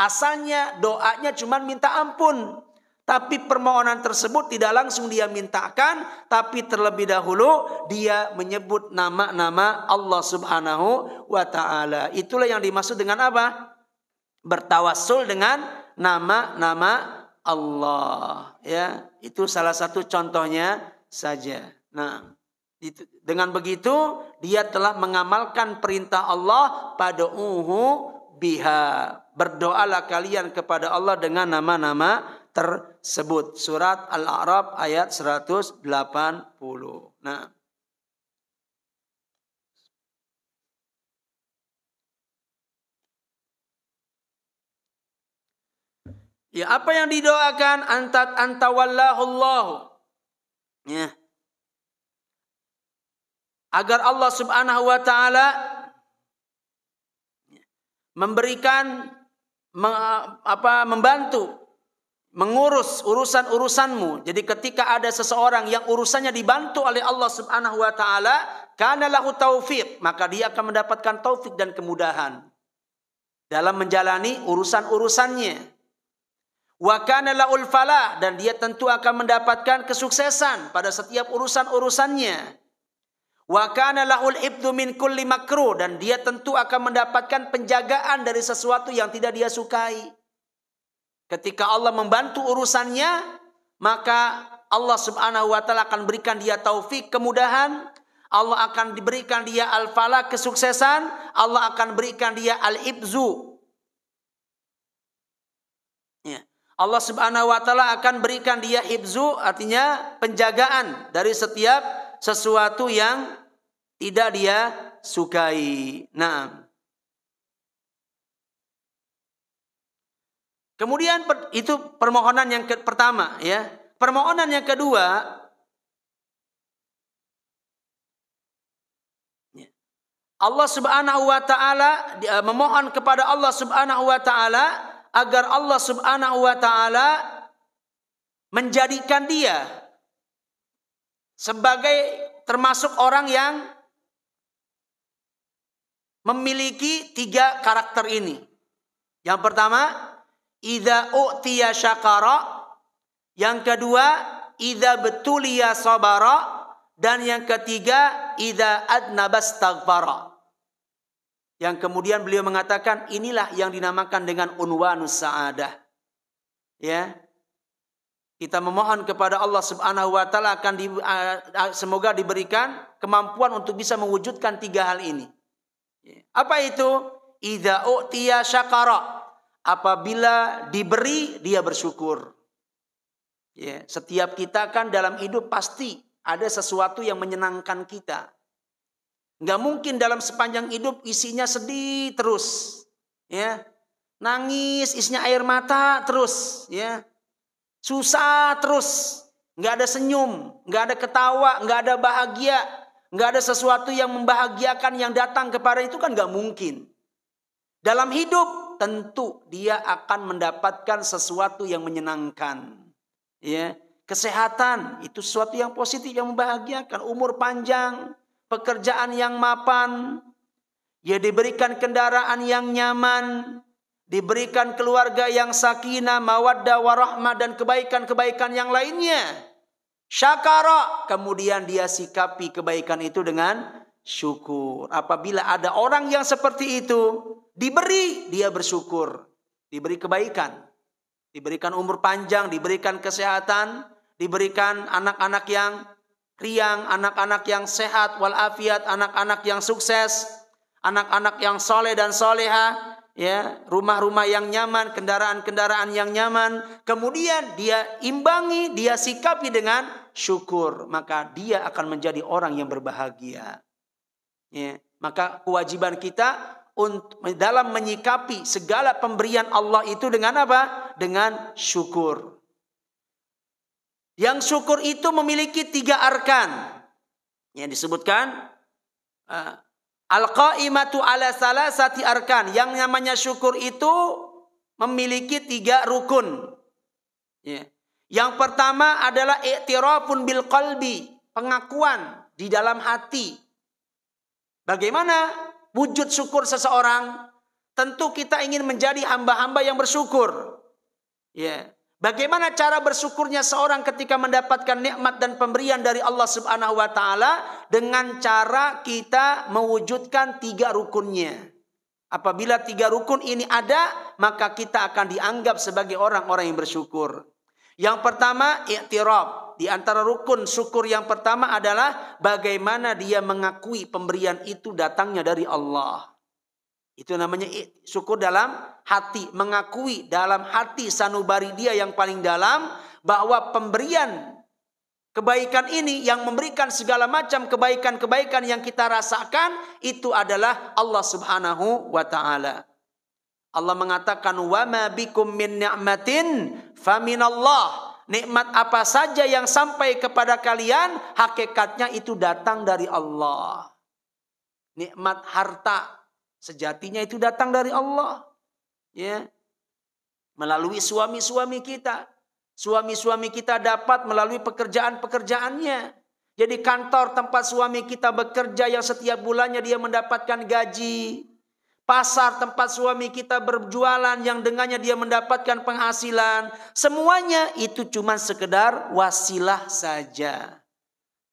Asalnya doanya cuma minta ampun. Tapi permohonan tersebut tidak langsung dia mintakan. Tapi terlebih dahulu dia menyebut nama-nama Allah Subhanahu wa ta'ala. Itulah yang dimaksud dengan apa? Bertawassul dengan nama-nama Allah. Ya, itu salah satu contohnya saja. Nah, dengan begitu dia telah mengamalkan perintah Allah pad'uhu biha. Berdoalah kalian kepada Allah dengan nama-nama tersebut. Surat Al-A'raf ayat 180. Nah, ya, apa yang didoakan? Anta wallahullahu. Ya. Agar Allah Subhanahu wa taala memberikan membantu mengurus urusan-urusanmu. Jadi ketika ada seseorang yang urusannya dibantu oleh Allah Subhanahu wa taala, kana lahu taufiq, maka dia akan mendapatkan taufik dan kemudahan dalam menjalani urusan-urusannya. Wa kana lahul falah, dan dia tentu akan mendapatkan kesuksesan pada setiap urusan-urusannya. Wa kana lahul ibdu min kulli makruh, dan dia tentu akan mendapatkan penjagaan dari sesuatu yang tidak dia sukai. Ketika Allah membantu urusannya, maka Allah Subhanahu wa taala akan berikan dia taufik, kemudahan. Allah akan diberikan dia al-falah, kesuksesan. Allah akan berikan dia al-ibzu. Ya. Allah Subhanahu wa taala akan berikan dia ibzu, artinya penjagaan dari setiap sesuatu yang tidak dia sukai. Nah, kemudian itu permohonan yang pertama, ya. Permohonan yang kedua, Allah Subhanahu wa taala memohon kepada Allah Subhanahu wa taala agar Allah Subhanahu wa taala menjadikan dia sebagai termasuk orang yang memiliki 3 karakter ini. Yang pertama, idza u'tiya syakara. Yang kedua, idza betuliya sabara. Dan yang ketiga, idza adnaba astaghfara. Yang kemudian beliau mengatakan, inilah yang dinamakan dengan unwanus sa'adah. Ya. Kita memohon kepada Allah Subhanahu wa taala semoga diberikan kemampuan untuk bisa mewujudkan 3 hal ini. Apa itu? Idza u'tiya syakara. Apabila diberi, dia bersyukur. Ya, setiap kita kan dalam hidup pasti ada sesuatu yang menyenangkan kita. Nggak mungkin dalam sepanjang hidup isinya sedih terus, ya, nangis, isinya air mata terus, ya, susah terus, nggak ada senyum, nggak ada ketawa, nggak ada bahagia, nggak ada sesuatu yang membahagiakan yang datang kepada itu kan nggak mungkin. Dalam hidup tentu dia akan mendapatkan sesuatu yang menyenangkan, ya. Kesehatan itu sesuatu yang positif yang membahagiakan, umur panjang, pekerjaan yang mapan, ya diberikan kendaraan yang nyaman, diberikan keluarga yang sakinah, mawaddah, warahmah dan kebaikan-kebaikan yang lainnya. Syakara, kemudian dia sikapi kebaikan itu dengan syukur. Apabila ada orang yang seperti itu, diberi, dia bersyukur, diberi kebaikan, diberikan umur panjang, diberikan kesehatan, diberikan anak-anak yang riang, anak-anak yang sehat walafiat, anak-anak yang sukses, anak-anak yang soleh dan soleha, ya, rumah-rumah yang nyaman, kendaraan-kendaraan yang nyaman. Kemudian dia imbangi, dia sikapi dengan syukur, maka dia akan menjadi orang yang berbahagia. Ya, maka kewajiban kita untuk dalam menyikapi segala pemberian Allah itu dengan apa? Dengan syukur. Yang syukur itu memiliki 3 arkan. Yang disebutkan al-qaimatu ala salasati arkan. Yang namanya syukur itu memiliki 3 rukun. Ya. Yang pertama adalah i'tirafun bil qalbi, pengakuan di dalam hati. Bagaimana wujud syukur seseorang? Tentu kita ingin menjadi hamba-hamba yang bersyukur. Ya. Bagaimana cara bersyukurnya seorang ketika mendapatkan nikmat dan pemberian dari Allah Subhanahu wa taala? Dengan cara kita mewujudkan 3 rukunnya. Apabila 3 rukun ini ada, maka kita akan dianggap sebagai orang-orang yang bersyukur. Yang pertama, i'tiraf. Di antara rukun syukur yang pertama adalah bagaimana dia mengakui pemberian itu datangnya dari Allah. Itu namanya syukur dalam hati. Mengakui dalam hati sanubari dia yang paling dalam bahwa pemberian kebaikan ini yang memberikan segala macam kebaikan-kebaikan yang kita rasakan itu adalah Allah Subhanahu wa taala. Allah mengatakan wa ma bikum min ni'matin faminallah. Nikmat apa saja yang sampai kepada kalian hakikatnya itu datang dari Allah. Nikmat harta sejatinya itu datang dari Allah. Ya. Melalui suami-suami kita. Suami-suami kita dapat melalui pekerjaan-pekerjaannya. Jadi kantor tempat suami kita bekerja yang setiap bulannya dia mendapatkan gaji. Pasar tempat suami kita berjualan yang dengannya dia mendapatkan penghasilan. Semuanya itu cuma sekedar wasilah saja.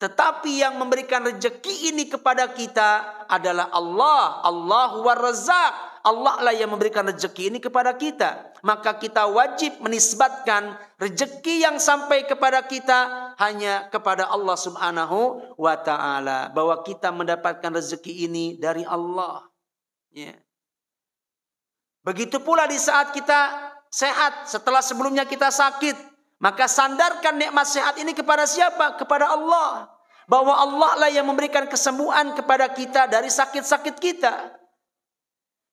Tetapi yang memberikan rezeki ini kepada kita adalah Allah. Allahu war-Razzaq. Allah lah yang memberikan rezeki ini kepada kita. Maka kita wajib menisbatkan rezeki yang sampai kepada kita hanya kepada Allah Subhanahu wa ta'ala. Bahwa kita mendapatkan rezeki ini dari Allah. Ya. Begitu pula di saat kita sehat, setelah sebelumnya kita sakit. Maka sandarkan nikmat sehat ini kepada siapa? Kepada Allah. Bahwa Allah lah yang memberikan kesembuhan kepada kita dari sakit-sakit kita.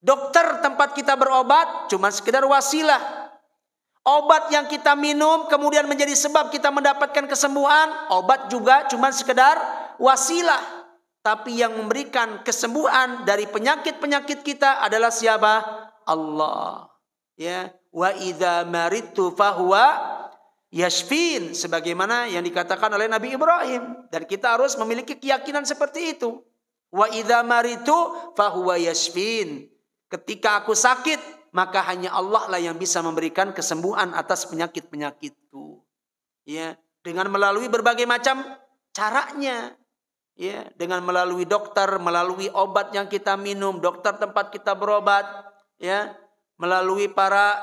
Dokter tempat kita berobat cuma sekedar wasilah. Obat yang kita minum kemudian menjadi sebab kita mendapatkan kesembuhan. Obat juga cuma sekedar wasilah. Tapi yang memberikan kesembuhan dari penyakit-penyakit kita adalah siapa? Allah. Ya, wa idza maridtu fahuwa yashfin, sebagaimana yang dikatakan oleh Nabi Ibrahim, dan kita harus memiliki keyakinan seperti itu. Wa idza maritu fahuwa yashfin. Ketika aku sakit, maka hanya Allah lah yang bisa memberikan kesembuhan atas penyakit-penyakitku. Ya, dengan melalui berbagai macam caranya. Ya, dengan melalui dokter, melalui obat yang kita minum, dokter tempat kita berobat, ya, melalui para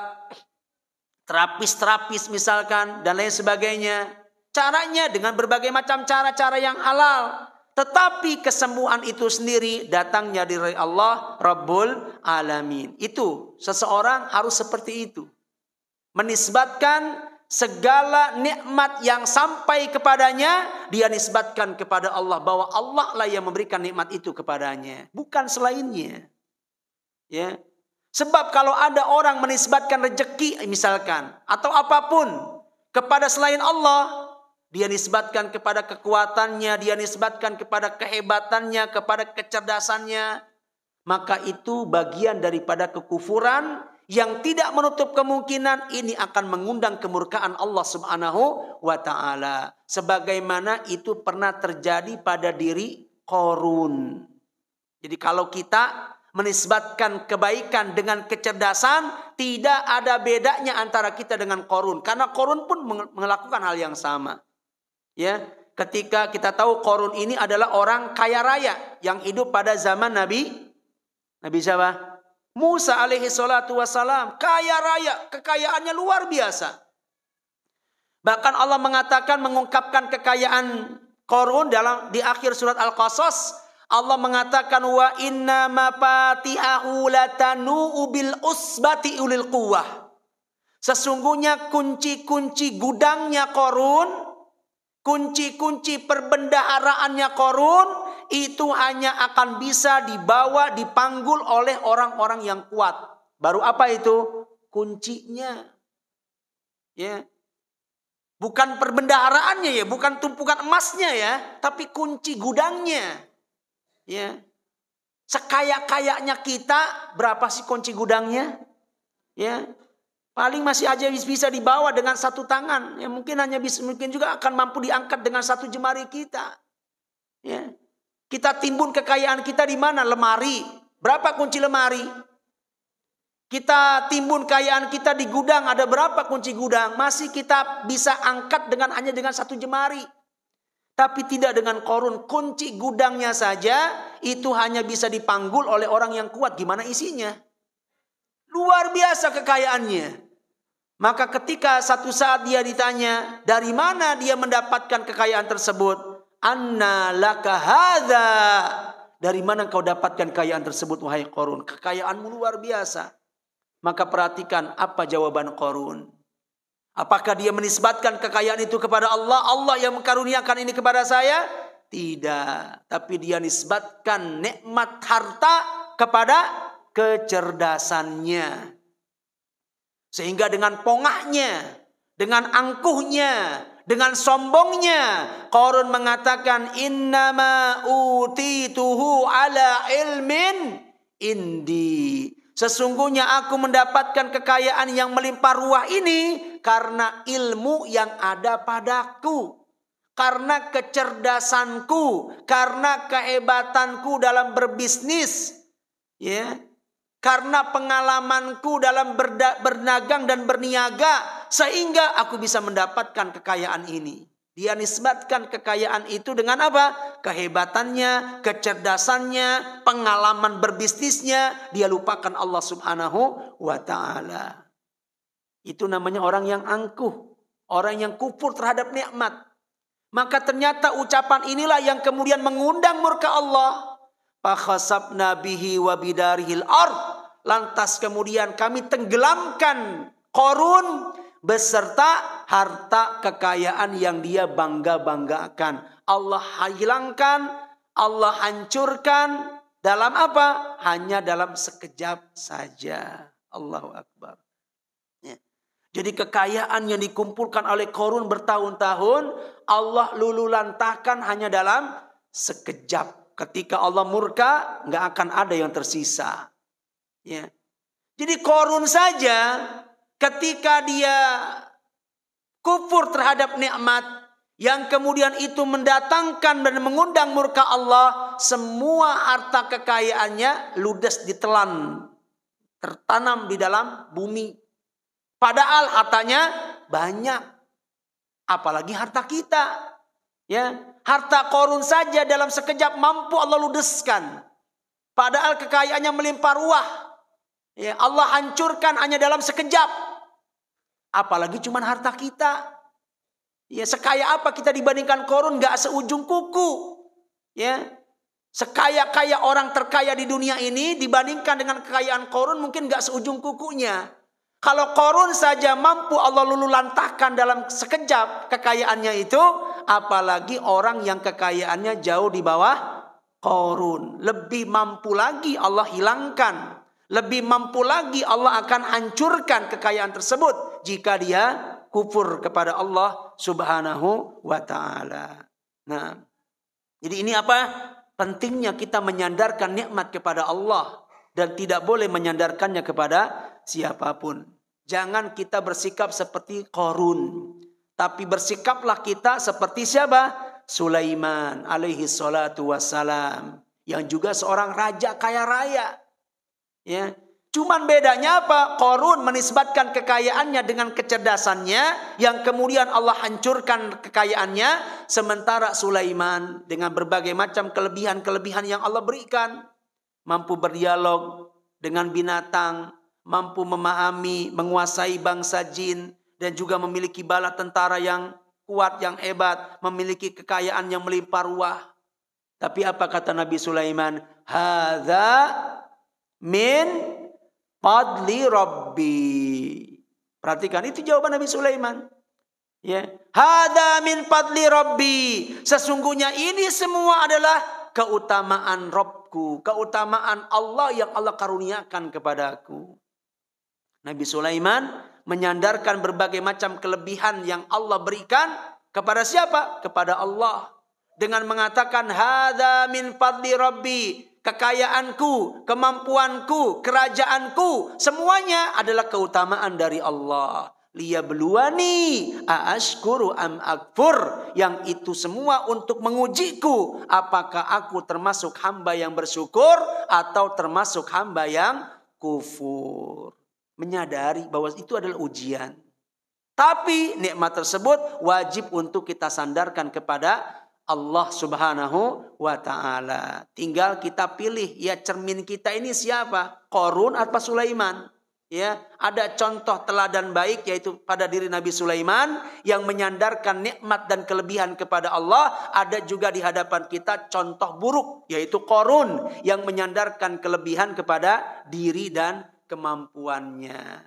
terapis misalkan dan lain sebagainya. Caranya dengan berbagai macam cara-cara yang halal. Tetapi kesembuhan itu sendiri datangnya dari Allah Rabbul Alamin. Itu seseorang harus seperti itu. Menisbatkan segala nikmat yang sampai kepadanya, dia nisbatkan kepada Allah, bahwa Allah lah yang memberikan nikmat itu kepadanya, bukan selainnya. Ya. Sebab kalau ada orang menisbatkan rezeki misalkan atau apapun kepada selain Allah, dia nisbatkan kepada kekuatannya, dia nisbatkan kepada kehebatannya, kepada kecerdasannya, maka itu bagian daripada kekufuran yang tidak menutup kemungkinan ini akan mengundang kemurkaan Allah Subhanahu wa ta'ala. Sebagaimana itu pernah terjadi pada diri Qarun. Jadi kalau kita menisbatkan kebaikan dengan kecerdasan, tidak ada bedanya antara kita dengan Qarun. Karena Qarun pun melakukan hal yang sama. Ya, ketika kita tahu Qarun ini adalah orang kaya raya yang hidup pada zaman Nabi siapa? Musa alaihi salatu wassalam, kaya raya, kekayaannya luar biasa. Bahkan Allah mengungkapkan kekayaan Qarun di akhir surat Al-Qasas. Allah mengatakan wa inna mafatihahu latanu bil usbati ulil quwwah. Sesungguhnya kunci-kunci gudangnya Qarun, kunci-kunci perbendaharaannya Qarun itu hanya akan bisa dibawa, dipanggul oleh orang-orang yang kuat. Baru apa itu? Kuncinya. Ya. Bukan perbendaharaannya ya, bukan tumpukan emasnya ya, tapi kunci gudangnya. Ya. Sekaya-kayanya kita, berapa sih kunci gudangnya? Ya. Paling masih aja bisa dibawa dengan satu tangan. Ya, mungkin juga akan mampu diangkat dengan satu jemari kita. Ya. Kita timbun kekayaan kita di mana? Lemari. Berapa kunci lemari? Kita timbun kekayaan kita di gudang. Ada berapa kunci gudang? Masih kita bisa angkat hanya dengan satu jemari. Tapi tidak dengan Qarun. Kunci gudangnya saja itu hanya bisa dipanggul oleh orang yang kuat. Gimana isinya? Luar biasa kekayaannya. Maka ketika satu saat dia ditanya, dari mana dia mendapatkan kekayaan tersebut? Anna laka hadza. Dari mana kau dapatkan kekayaan tersebut wahai Qarun? Kekayaanmu luar biasa. Maka perhatikan apa jawaban Qarun. Apakah dia menisbatkan kekayaan itu kepada Allah? Allah yang mengkaruniakan ini kepada saya? Tidak. Tapi dia nisbatkan nikmat harta kepada kecerdasannya. Sehingga dengan pongahnya, dengan angkuhnya, dengan sombongnya, Qarun mengatakan innama utituhu ala ilmin indi. Sesungguhnya aku mendapatkan kekayaan yang melimpah ruah ini karena ilmu yang ada padaku, karena kecerdasanku, karena kehebatanku dalam berbisnis, ya, karena pengalamanku dalam berdagang dan berniaga, sehingga aku bisa mendapatkan kekayaan ini. Dia nisbatkan kekayaan itu dengan apa? Kehebatannya, kecerdasannya, pengalaman berbisnisnya. Dia lupakan Allah Subhanahu wa ta'ala. Itu namanya orang yang angkuh. Orang yang kufur terhadap nikmat. Maka ternyata ucapan inilah yang kemudian mengundang murka Allah. Fakhasabna bihi wa bidarihil ard. Lantas kemudian kami tenggelamkan Qarun beserta harta kekayaan yang dia bangga-banggakan. Allah hilangkan, Allah hancurkan. Dalam apa? Hanya dalam sekejap saja. Allahu Akbar. Ya. Jadi kekayaan yang dikumpulkan oleh Qarun bertahun-tahun, Allah lululantahkan hanya dalam sekejap. Ketika Allah murka, nggak akan ada yang tersisa. Ya. Jadi Qarun saja ketika dia kufur terhadap nikmat yang kemudian itu mendatangkan dan mengundang murka Allah, semua harta kekayaannya ludes ditelan, tertanam di dalam bumi. Padahal hartanya banyak, apalagi harta kita. Ya, harta Qarun saja dalam sekejap mampu Allah ludeskan. Padahal kekayaannya melimpah ruah. Ya, Allah hancurkan hanya dalam sekejap. Apalagi cuma harta kita. Ya, sekaya apa kita dibandingkan Qarun? Gak seujung kuku. Ya, sekaya-kaya orang terkaya di dunia ini dibandingkan dengan kekayaan Qarun mungkin gak seujung kukunya. Kalau Qarun saja mampu Allah luluh lantahkan dalam sekejap kekayaannya itu, apalagi orang yang kekayaannya jauh di bawah Qarun. Lebih mampu lagi Allah hilangkan. Lebih mampu lagi Allah akan hancurkan kekayaan tersebut jika dia kufur kepada Allah Subhanahu wa ta'ala. Nah, jadi ini apa? Pentingnya kita menyandarkan nikmat kepada Allah dan tidak boleh menyandarkannya kepada siapapun. Jangan kita bersikap seperti Qarun, tapi bersikaplah kita seperti siapa? Sulaiman alaihi salatu wassalam, yang juga seorang raja kaya raya. Ya, cuman bedanya apa? Qarun menisbatkan kekayaannya dengan kecerdasannya, yang kemudian Allah hancurkan kekayaannya, sementara Sulaiman dengan berbagai macam kelebihan-kelebihan yang Allah berikan, mampu berdialog dengan binatang, mampu memahami, menguasai bangsa jin, dan juga memiliki bala tentara yang kuat, yang hebat, memiliki kekayaan yang melimpah ruah. Tapi apa kata Nabi Sulaiman? Hadza min fadli Rabbi. Perhatikan, itu jawaban Nabi Sulaiman. Ya, hadza min fadli Rabbi. Sesungguhnya ini semua adalah keutamaan Rabbku, keutamaan Allah yang Allah karuniakan kepadaku. Nabi Sulaiman menyandarkan berbagai macam kelebihan yang Allah berikan kepada siapa? Kepada Allah. Dengan mengatakan hadza min fadli Rabbi. Kekayaanku, kemampuanku, kerajaanku, semuanya adalah keutamaan dari Allah. Liyabluwani aashkuru am akfur. Yang itu semua untuk mengujiku, apakah aku termasuk hamba yang bersyukur atau termasuk hamba yang kufur. Menyadari bahwa itu adalah ujian. Tapi nikmat tersebut wajib untuk kita sandarkan kepada Allah Subhanahu wa ta'ala. Tinggal kita pilih, ya, cermin kita ini siapa? Qarun atau Sulaiman? Ya, ada contoh teladan baik yaitu pada diri Nabi Sulaiman yang menyandarkan nikmat dan kelebihan kepada Allah. Ada juga di hadapan kita contoh buruk yaitu Qarun yang menyandarkan kelebihan kepada diri dan kemampuannya.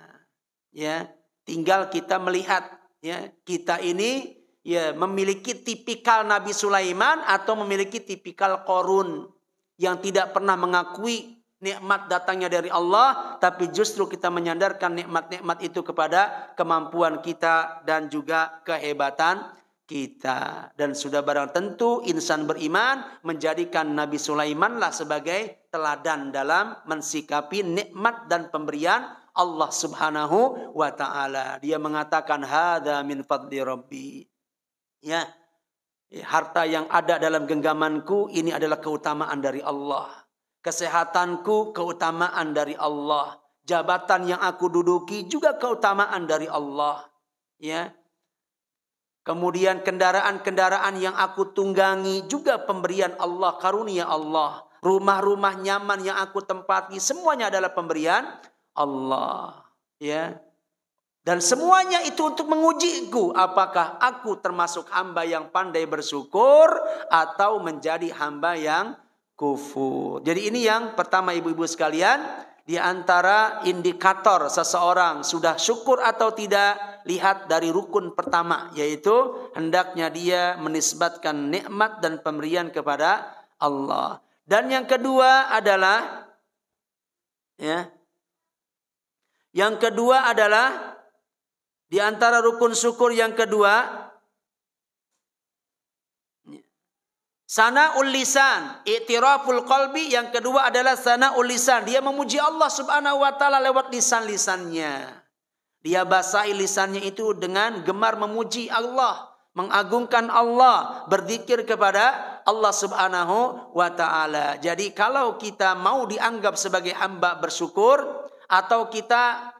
Ya, tinggal kita melihat, ya, kita ini ya memiliki tipikal Nabi Sulaiman atau memiliki tipikal Qarun yang tidak pernah mengakui nikmat datangnya dari Allah, tapi justru kita menyandarkan nikmat-nikmat itu kepada kemampuan kita dan juga kehebatan kita. Dan sudah barang tentu insan beriman menjadikan Nabi Sulaimanlah sebagai teladan dalam mensikapi nikmat dan pemberian Allah Subhanahu wa ta'ala. Dia mengatakan hadza min fadli Rabbi. Ya, harta yang ada dalam genggamanku ini adalah keutamaan dari Allah. Kesehatanku keutamaan dari Allah. Jabatan yang aku duduki juga keutamaan dari Allah. Ya. Kemudian kendaraan-kendaraan yang aku tunggangi juga pemberian Allah, karunia Allah. Rumah-rumah nyaman yang aku tempati semuanya adalah pemberian Allah. Ya. Dan semuanya itu untuk mengujiku, apakah aku termasuk hamba yang pandai bersyukur atau menjadi hamba yang kufur. Jadi ini yang pertama ibu-ibu sekalian, di antara indikator seseorang sudah syukur atau tidak, lihat dari rukun pertama, yaitu hendaknya dia menisbatkan nikmat dan pemberian kepada Allah. Dan yang kedua adalah, ya, yang kedua adalah di antara rukun syukur yang kedua, sana'ul lisan, i'tiraful qalbi. Yang kedua adalah sana'ul lisan. Dia memuji Allah Subhanahu wa ta'ala lewat lisan-lisannya. Dia basahi lisannya itu dengan gemar memuji Allah, mengagungkan Allah, berzikir kepada Allah Subhanahu wa taala. Jadi kalau kita mau dianggap sebagai hamba bersyukur, atau kita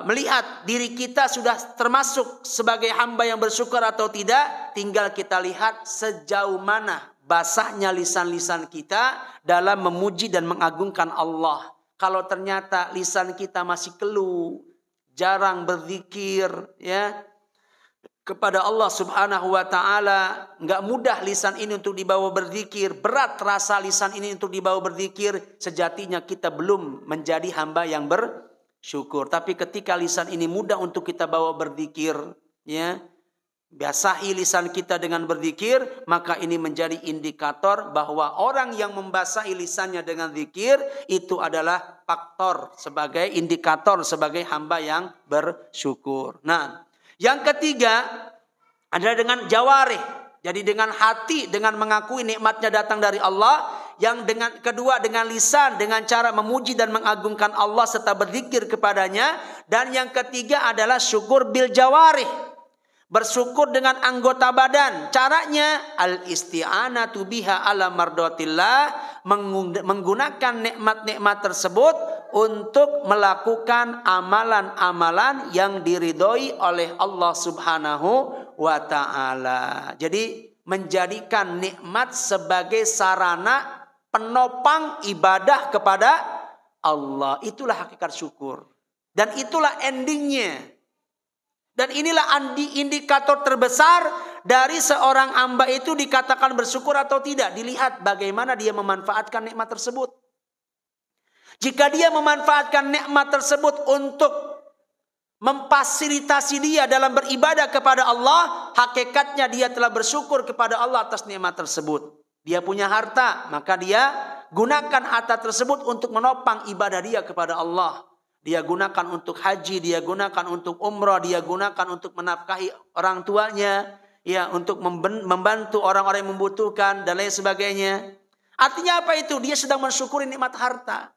melihat diri kita sudah termasuk sebagai hamba yang bersyukur atau tidak, tinggal kita lihat sejauh mana basahnya lisan-lisan kita dalam memuji dan mengagungkan Allah. Kalau ternyata lisan kita masih keluh, jarang berzikir ya kepada Allah Subhanahu wa taala, enggak mudah lisan ini untuk dibawa berzikir, berat rasa lisan ini untuk dibawa berzikir, sejatinya kita belum menjadi hamba yang bersyukur. Tapi ketika lisan ini mudah untuk kita bawa berzikir, ya, basahi lisan kita dengan berzikir, maka ini menjadi indikator bahwa orang yang membasahi lisannya dengan zikir itu adalah faktor sebagai indikator sebagai hamba yang bersyukur. Nah, yang ketiga adalah dengan jawarih. Jadi dengan hati, dengan mengakui nikmatnya datang dari Allah. Yang dengan kedua dengan lisan, dengan cara memuji dan mengagungkan Allah serta berzikir kepadanya. Dan yang ketiga adalah syukur bil jawarih. Bersyukur dengan anggota badan. Caranya al-isti'anatu biha ala mardatillah, menggunakan nikmat-nikmat tersebut untuk melakukan amalan-amalan yang diridhoi oleh Allah Subhanahu wa taala. Jadi menjadikan nikmat sebagai sarana penopang ibadah kepada Allah. Itulah hakikat syukur. Dan itulah endingnya. Dan inilah indikator terbesar dari seorang hamba itu dikatakan bersyukur atau tidak. Dilihat bagaimana dia memanfaatkan nikmat tersebut. Jika dia memanfaatkan nikmat tersebut untuk memfasilitasi dia dalam beribadah kepada Allah, hakikatnya dia telah bersyukur kepada Allah atas nikmat tersebut. Dia punya harta, maka dia gunakan harta tersebut untuk menopang ibadah dia kepada Allah. Dia gunakan untuk haji, dia gunakan untuk umrah, dia gunakan untuk menafkahi orang tuanya, ya, untuk membantu orang-orang yang membutuhkan dan lain sebagainya. Artinya apa itu? Dia sedang mensyukuri nikmat harta.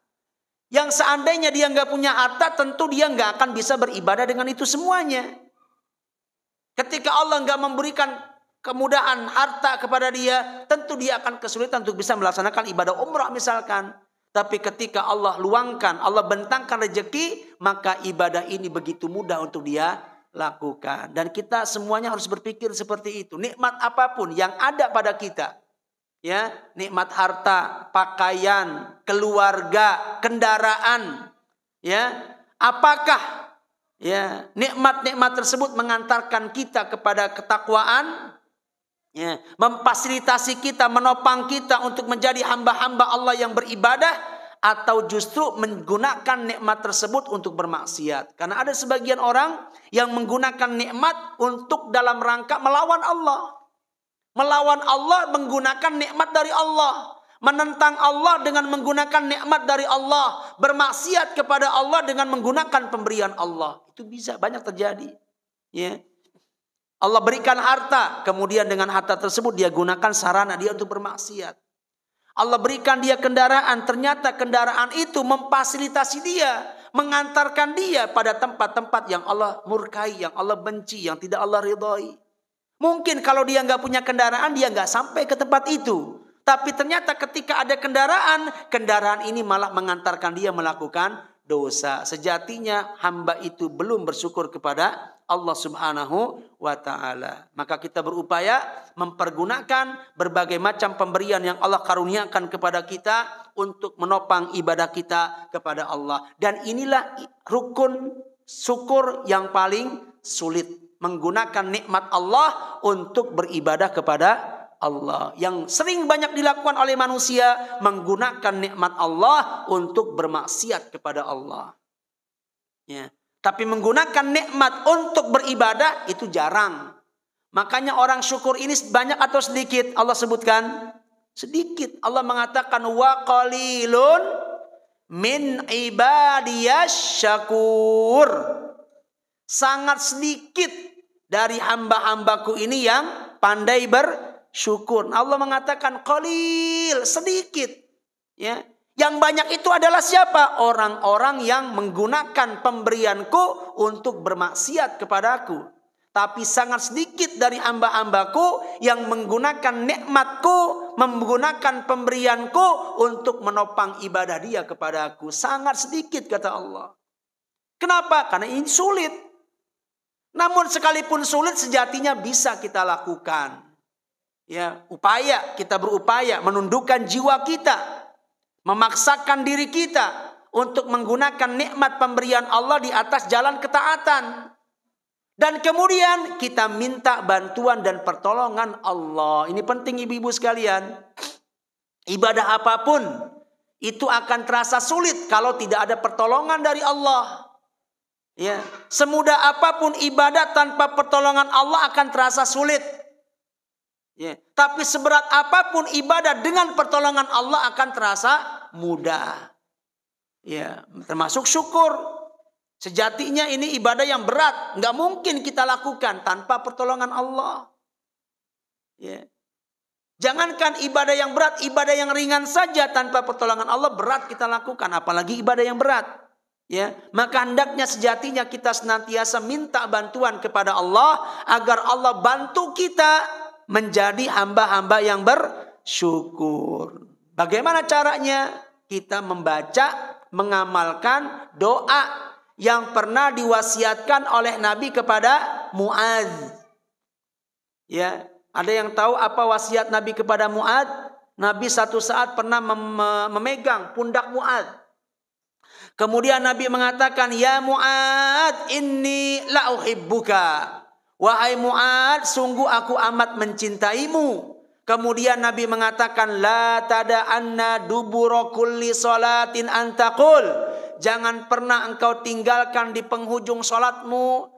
Yang seandainya dia nggak punya harta, tentu dia nggak akan bisa beribadah dengan itu semuanya. Ketika Allah nggak memberikan kemudahan harta kepada dia, tentu dia akan kesulitan untuk bisa melaksanakan ibadah umrah misalkan. Tapi ketika Allah luangkan, Allah bentangkan rezeki, maka ibadah ini begitu mudah untuk dia lakukan. Dan kita semuanya harus berpikir seperti itu. Nikmat apapun yang ada pada kita, ya, nikmat harta, pakaian, keluarga, kendaraan, ya, apakah ya nikmat-nikmat tersebut mengantarkan kita kepada ketakwaan? Ya, memfasilitasi kita, menopang kita untuk menjadi hamba-hamba Allah yang beribadah, atau justru menggunakan nikmat tersebut untuk bermaksiat. Karena ada sebagian orang yang menggunakan nikmat untuk dalam rangka melawan Allah. Melawan Allah menggunakan nikmat dari Allah. Menentang Allah dengan menggunakan nikmat dari Allah. Bermaksiat kepada Allah dengan menggunakan pemberian Allah. Itu bisa banyak terjadi. Ya. Allah berikan harta, kemudian dengan harta tersebut dia gunakan sarana dia untuk bermaksiat. Allah berikan dia kendaraan, ternyata kendaraan itu memfasilitasi dia, mengantarkan dia pada tempat-tempat yang Allah murkai, yang Allah benci, yang tidak Allah ridhoi. Mungkin kalau dia nggak punya kendaraan, dia nggak sampai ke tempat itu. Tapi ternyata ketika ada kendaraan, kendaraan ini malah mengantarkan dia melakukan dosa. Sejatinya hamba itu belum bersyukur kepada Allah Subhanahu wa ta'ala. Maka kita berupaya mempergunakan berbagai macam pemberian yang Allah karuniakan kepada kita untuk menopang ibadah kita kepada Allah. Dan inilah rukun syukur yang paling sulit. Menggunakan nikmat Allah untuk beribadah kepada Allah. Yang sering banyak dilakukan oleh manusia, menggunakan nikmat Allah untuk bermaksiat kepada Allah. Ya. Tapi menggunakan nikmat untuk beribadah itu jarang. Makanya orang syukur ini banyak atau sedikit? Allah sebutkan sedikit. Allah mengatakan wa qalilun min ibadiyasy syakur. Sangat sedikit dari hamba-hambaku ini yang pandai bersyukur. Allah mengatakan qalil, sedikit. Ya. Yang banyak itu adalah siapa? Orang-orang yang menggunakan pemberianku untuk bermaksiat kepadaku. Tapi sangat sedikit dari hamba-hambaku yang menggunakan nikmatku, menggunakan pemberianku untuk menopang ibadah dia kepadaku. Sangat sedikit kata Allah. Kenapa? Karena ini sulit. Namun sekalipun sulit sejatinya bisa kita lakukan. Ya, kita berupaya menundukkan jiwa kita. Memaksakan diri kita untuk menggunakan nikmat pemberian Allah di atas jalan ketaatan. Dan kemudian kita minta bantuan dan pertolongan Allah. Ini penting ibu-ibu sekalian. Ibadah apapun itu akan terasa sulit kalau tidak ada pertolongan dari Allah. Ya, semudah apapun ibadah tanpa pertolongan Allah akan terasa sulit. Ya, tapi seberat apapun ibadah dengan pertolongan Allah akan terasa mudah. Ya, termasuk syukur. Sejatinya ini ibadah yang berat, nggak mungkin kita lakukan tanpa pertolongan Allah. Ya. Jangankan ibadah yang berat, ibadah yang ringan saja tanpa pertolongan Allah berat kita lakukan, apalagi ibadah yang berat. Ya, maka hendaknya sejatinya kita senantiasa minta bantuan kepada Allah agar Allah bantu kita menjadi hamba-hamba yang bersyukur. Bagaimana caranya? Kita membaca, mengamalkan doa yang pernah diwasiatkan oleh Nabi kepada Muadz. Ya, ada yang tahu apa wasiat Nabi kepada Muadz? Nabi satu saat pernah memegang pundak Muadz. Kemudian Nabi mengatakan, "Ya Muadz, inni la uhibbuka." Wahai Muadz, sungguh aku amat mencintaimu. Kemudian Nabi mengatakan, "La tada'anna dubura kulli salatin antaqul." Jangan pernah engkau tinggalkan di penghujung salatmu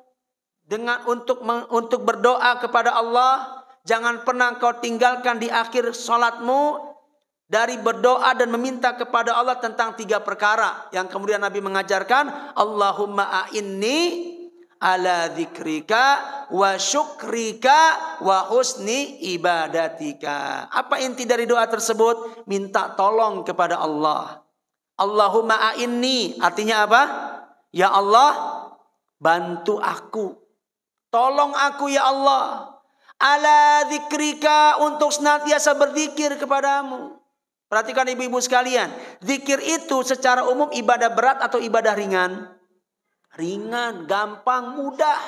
dengan untuk berdoa kepada Allah. Jangan pernah engkau tinggalkan di akhir salatmu dari berdoa dan meminta kepada Allah tentang 3 perkara yang kemudian Nabi mengajarkan, Allahumma a'inni ala dzikrika wa syukrika wa husni ibadatika. Apa inti dari doa tersebut? Minta tolong kepada Allah. Allahumma a'inni artinya apa? Ya Allah, bantu aku. Tolong aku ya Allah. Ala dzikrika, untuk senantiasa berzikir kepadamu. Perhatikan ibu-ibu sekalian, zikir itu secara umum ibadah berat atau ibadah ringan? Ringan, gampang, mudah.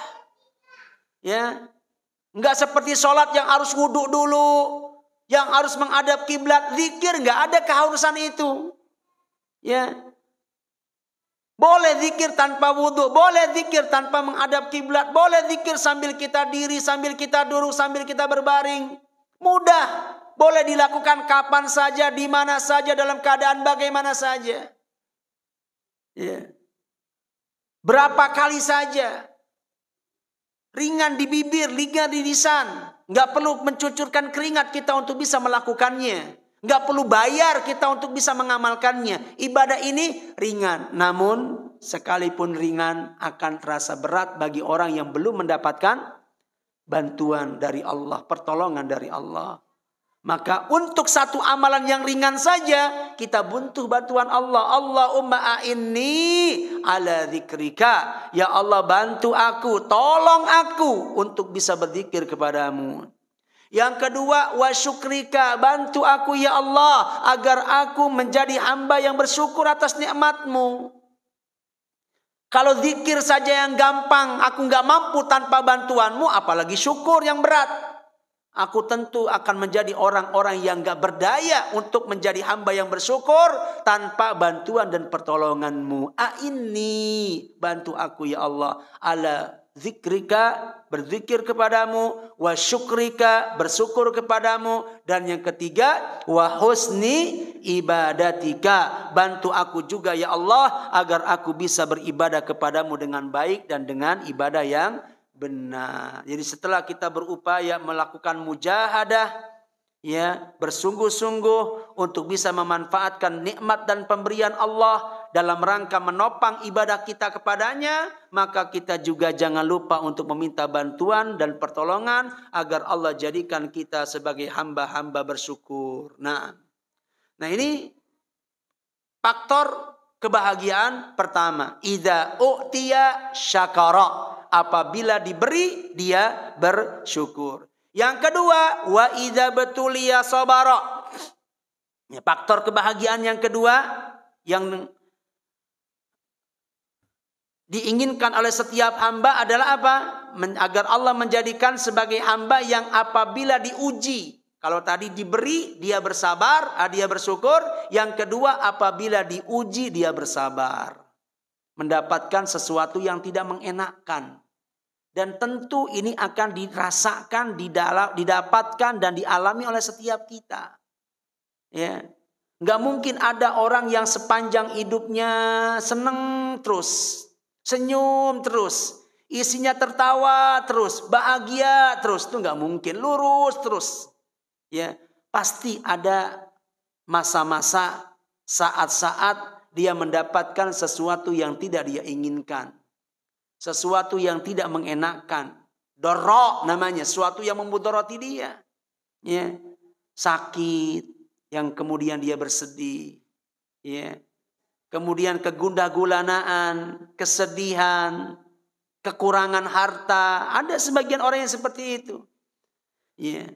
Ya. Enggak seperti sholat yang harus wudhu dulu, yang harus menghadap kiblat. Zikir enggak ada keharusan itu. Ya. Boleh zikir tanpa wudhu, boleh zikir tanpa menghadap kiblat, boleh zikir sambil kita diri, sambil kita duduk, sambil kita berbaring. Mudah. Boleh dilakukan kapan saja, di mana saja, dalam keadaan bagaimana saja. Ya. Berapa kali saja. Ringan di bibir, ringan di lisan. Nggak perlu mencucurkan keringat kita untuk bisa melakukannya. Nggak perlu bayar kita untuk bisa mengamalkannya. Ibadah ini ringan. Namun sekalipun ringan akan terasa berat bagi orang yang belum mendapatkan bantuan dari Allah, pertolongan dari Allah. Maka untuk satu amalan yang ringan saja kita butuh bantuan Allah. Allahumma a'inni ala dzikrika. Ya Allah, bantu aku, tolong aku untuk bisa berzikir kepadamu. Yang kedua, wa syukrika, bantu aku ya Allah agar aku menjadi hamba yang bersyukur atas nikmatmu. Kalau zikir saja yang gampang, aku nggak mampu tanpa bantuanmu, apalagi syukur yang berat. Aku tentu akan menjadi orang-orang yang gak berdaya untuk menjadi hamba yang bersyukur tanpa bantuan dan pertolonganmu. A'inni, bantu aku ya Allah. Ala zikrika, berzikir kepadamu. Wa syukrika, bersyukur kepadamu. Dan yang ketiga, wa husni ibadatika, bantu aku juga ya Allah agar aku bisa beribadah kepadamu dengan baik dan dengan ibadah yang benar. Jadi setelah kita berupaya melakukan mujahadah, ya, bersungguh-sungguh untuk bisa memanfaatkan nikmat dan pemberian Allah dalam rangka menopang ibadah kita kepadanya, maka kita juga jangan lupa untuk meminta bantuan dan pertolongan agar Allah jadikan kita sebagai hamba-hamba bersyukur. Nah ini faktor kebahagiaan pertama, idza u'tiya syakara. Apabila diberi dia bersyukur. Yang kedua, wa idza betuliya sabara. Ya, faktor kebahagiaan yang kedua yang diinginkan oleh setiap hamba adalah apa? Agar Allah menjadikan sebagai hamba yang apabila diuji. Kalau tadi diberi, dia bersabar, dia bersyukur. Yang kedua, apabila diuji, dia bersabar. Mendapatkan sesuatu yang tidak mengenakkan. Dan tentu ini akan dirasakan, didapatkan, dan dialami oleh setiap kita. Ya, nggak mungkin ada orang yang sepanjang hidupnya seneng terus, senyum terus, isinya tertawa terus, bahagia terus, itu nggak mungkin, lurus terus. Ya, pasti ada masa-masa, saat-saat dia mendapatkan sesuatu yang tidak dia inginkan, sesuatu yang tidak mengenakkan, dorok namanya, sesuatu yang memudoroti dia. Ya, sakit. Yang kemudian dia bersedih, ya. Kemudian kegundah gulanaan, kesedihan, kekurangan harta. Ada sebagian orang yang seperti itu, ya.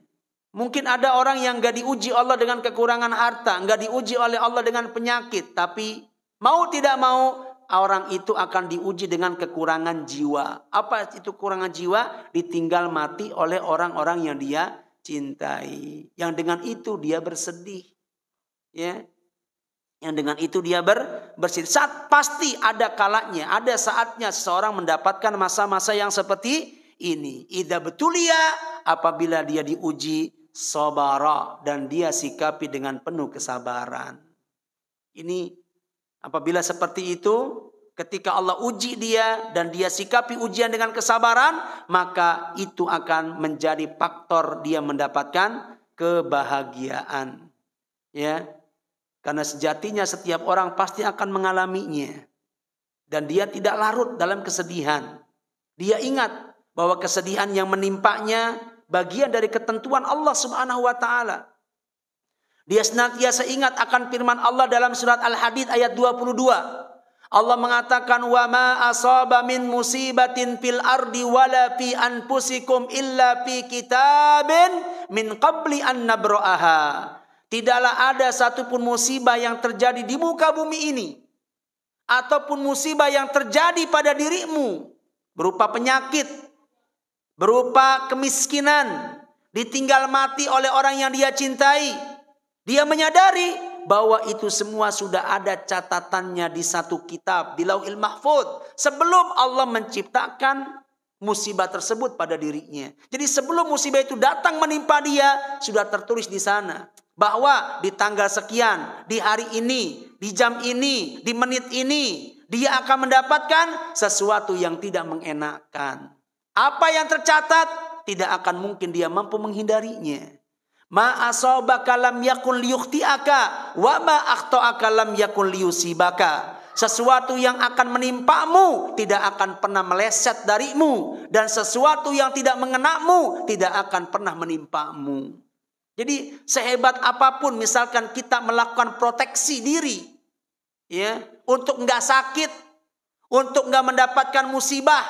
Mungkin ada orang yang gak diuji Allah dengan kekurangan harta, gak diuji oleh Allah dengan penyakit, tapi mau tidak mau orang itu akan diuji dengan kekurangan jiwa. Apa itu kekurangan jiwa? Ditinggal mati oleh orang-orang yang dia cintai. Yang dengan itu dia bersedih. Ya. Yang dengan itu dia bersedih. Pasti ada kalanya, ada saatnya seseorang mendapatkan masa-masa yang seperti ini. Idza betulia, apabila dia diuji, sabara, dan dia sikapi dengan penuh kesabaran. Ini apabila seperti itu, ketika Allah uji dia dan dia sikapi ujian dengan kesabaran, maka itu akan menjadi faktor dia mendapatkan kebahagiaan. Ya. Karena sejatinya setiap orang pasti akan mengalaminya. Dan dia tidak larut dalam kesedihan. Dia ingat bahwa kesedihan yang menimpanya bagian dari ketentuan Allah Subhanahu wa taala. Dia senantiasa ingat akan firman Allah dalam surat Al-Hadid ayat 22. Allah mengatakan, wa ma asaba min musibatin fil ardi wala fi anfusikum illa fi kitabin min qabli an nabra'aha. Tidaklah ada satupun musibah yang terjadi di muka bumi ini, ataupun musibah yang terjadi pada dirimu, berupa penyakit, berupa kemiskinan, ditinggal mati oleh orang yang dia cintai. Dia menyadari bahwa itu semua sudah ada catatannya di satu kitab, di Lauhil Mahfuz, sebelum Allah menciptakan musibah tersebut pada dirinya. Jadi sebelum musibah itu datang menimpa dia, sudah tertulis di sana bahwa di tanggal sekian, di hari ini, di jam ini, di menit ini, dia akan mendapatkan sesuatu yang tidak mengenakkan. Apa yang tercatat tidak akan mungkin dia mampu menghindarinya. Ma asabaka lam yakun liyukhti'aka wa ma akhta'aka lam yakun liyusibaka. Sesuatu yang akan menimpamu tidak akan pernah meleset darimu, dan sesuatu yang tidak mengenamu tidak akan pernah menimpamu. Jadi sehebat apapun misalkan kita melakukan proteksi diri, ya, untuk enggak sakit, untuk enggak mendapatkan musibah,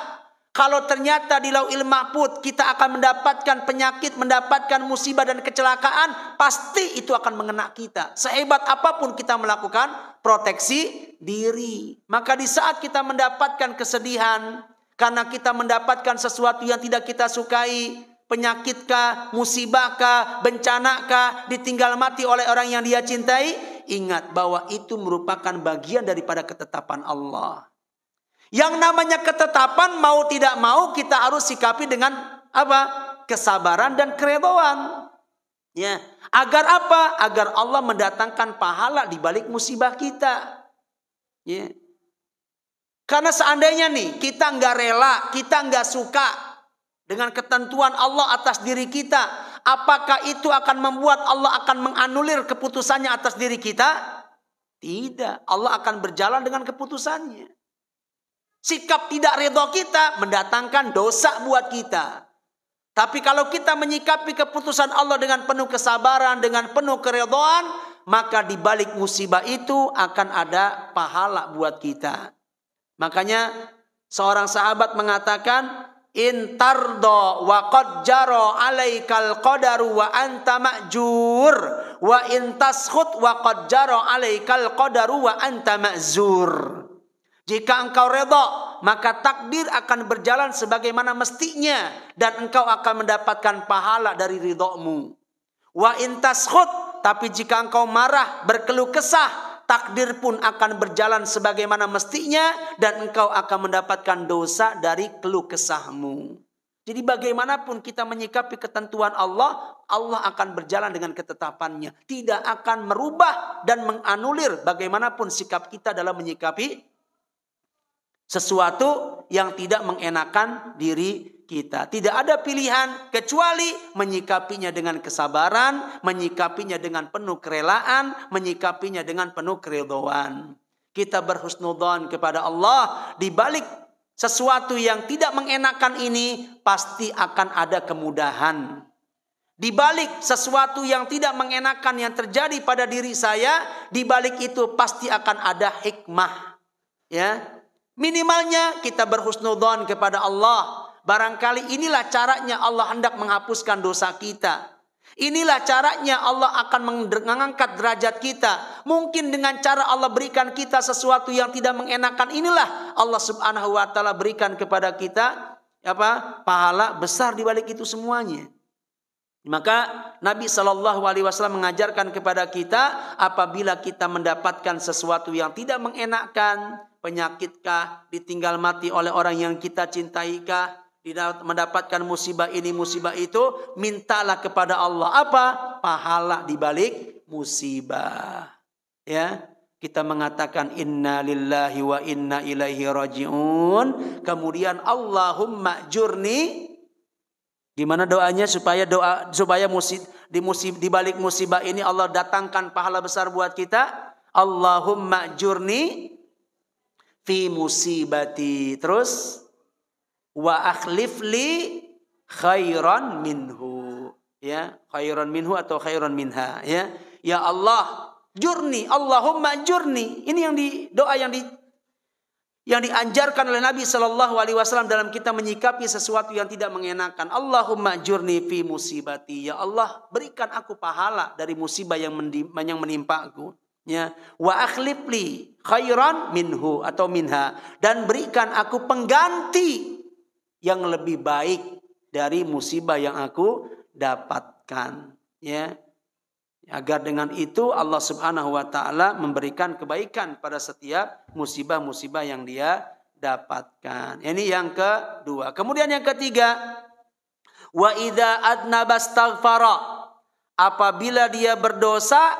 kalau ternyata di Lauhil Mahfuz kita akan mendapatkan penyakit, mendapatkan musibah dan kecelakaan, pasti itu akan mengena kita. Sehebat apapun kita melakukan proteksi diri. Maka di saat kita mendapatkan kesedihan karena kita mendapatkan sesuatu yang tidak kita sukai, penyakitkah, musibahkah, bencanakah, ditinggal mati oleh orang yang dia cintai, ingat bahwa itu merupakan bagian daripada ketetapan Allah. Yang namanya ketetapan, mau tidak mau kita harus sikapi dengan apa? Kesabaran dan keredaan. Ya, agar apa? Agar Allah mendatangkan pahala di balik musibah kita. Ya. Karena seandainya nih kita nggak rela, kita nggak suka dengan ketentuan Allah atas diri kita, apakah itu akan membuat Allah akan menganulir keputusannya atas diri kita? Tidak. Allah akan berjalan dengan keputusannya. Sikap tidak ridha kita mendatangkan dosa buat kita. Tapi kalau kita menyikapi keputusan Allah dengan penuh kesabaran, dengan penuh keridhaan, maka di balik musibah itu akan ada pahala buat kita. Makanya seorang sahabat mengatakan, in tardo wa qad jaro alaikal qadaru wa anta ma'jur wa in taskhut wa qad jaro alaikal qadaru wa anta ma'zur. Jika engkau redha, maka takdir akan berjalan sebagaimana mestinya dan engkau akan mendapatkan pahala dari ridhamu. Wa in taskhut, tapi jika engkau marah, berkeluh kesah, takdir pun akan berjalan sebagaimana mestinya dan engkau akan mendapatkan dosa dari keluh kesahmu. Jadi bagaimanapun kita menyikapi ketentuan Allah, Allah akan berjalan dengan ketetapannya. Tidak akan merubah dan menganulir bagaimanapun sikap kita dalam menyikapi sesuatu yang tidak mengenakan diri kita. Tidak ada pilihan kecuali menyikapinya dengan kesabaran, menyikapinya dengan penuh kerelaan, menyikapinya dengan penuh keridhaan. Kita berhusnudzon kepada Allah, di balik sesuatu yang tidak mengenakan ini pasti akan ada kemudahan. Di balik sesuatu yang tidak mengenakan yang terjadi pada diri saya, di balik itu pasti akan ada hikmah. Ya, minimalnya kita berhusnudzon kepada Allah. Barangkali inilah caranya Allah hendak menghapuskan dosa kita. Inilah caranya Allah akan mengangkat derajat kita. Mungkin dengan cara Allah berikan kita sesuatu yang tidak mengenakan, inilah Allah Subhanahu wa taala berikan kepada kita pahala besar di balik itu semuanya. Maka Nabi SAW mengajarkan kepada kita, apabila kita mendapatkan sesuatu yang tidak mengenakan, penyakitkah, ditinggal mati oleh orang yang kita cintaikah, mendapatkan musibah ini musibah itu, mintalah kepada Allah apa? Pahala di balik musibah. Ya, kita mengatakan inna lillahi wa inna ilaihi rajiun. Kemudian Allahumma jurni. Gimana doanya supaya di balik musibah ini Allah datangkan pahala besar buat kita? Allahumma jurni fi musibati. Terus wa akhlifli khairan minhu, ya, khairan minhu atau khairan minha, ya. Ya Allah, jurni, Allahumma jurni. Ini yang doa yang diajarkan oleh Nabi SAW dalam kita menyikapi sesuatu yang tidak mengenakan. Allahumma jurni fi musibati, ya Allah, berikan aku pahala dari musibah yang menimpa aku. Ya, wa akhlifli khairan minhu atau minha, dan berikan aku pengganti yang lebih baik dari musibah yang aku dapatkan, ya. Agar dengan itu Allah Subhanahu wa taala memberikan kebaikan pada setiap musibah-musibah yang dia dapatkan. Ini yang kedua. Kemudian yang ketiga, wa idza adnaba astaghfara. Apabila dia berdosa,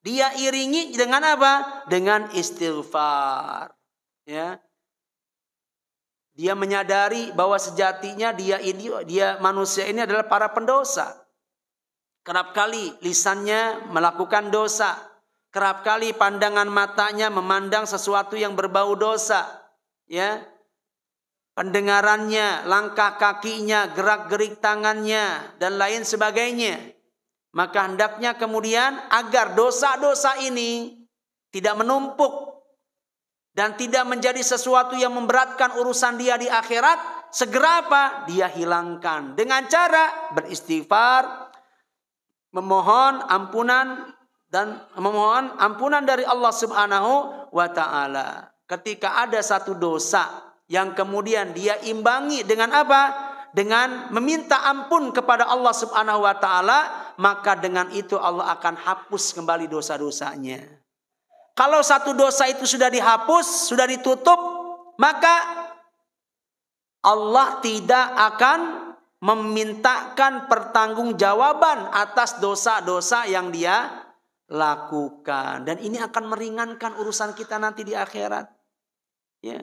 dia iringi dengan apa? Dengan istighfar, ya. Dia menyadari bahwa sejatinya dia manusia ini adalah para pendosa. Kerap kali lisannya melakukan dosa. Kerap kali pandangan matanya memandang sesuatu yang berbau dosa. Ya. Pendengarannya, langkah kakinya, gerak-gerik tangannya, dan lain sebagainya. Maka hendaknya kemudian agar dosa-dosa ini tidak menumpuk dan tidak menjadi sesuatu yang memberatkan urusan dia di akhirat, segera apa? Dia hilangkan dengan cara beristighfar, memohon ampunan dari Allah Subhanahu wa taala. Ketika ada satu dosa yang kemudian dia imbangi dengan apa? Dengan meminta ampun kepada Allah Subhanahu wa taala, maka dengan itu Allah akan hapus kembali dosa-dosanya. Kalau satu dosa itu sudah dihapus, sudah ditutup, maka Allah tidak akan memintakan pertanggungjawaban atas dosa-dosa yang dia lakukan. Dan ini akan meringankan urusan kita nanti di akhirat. Ya.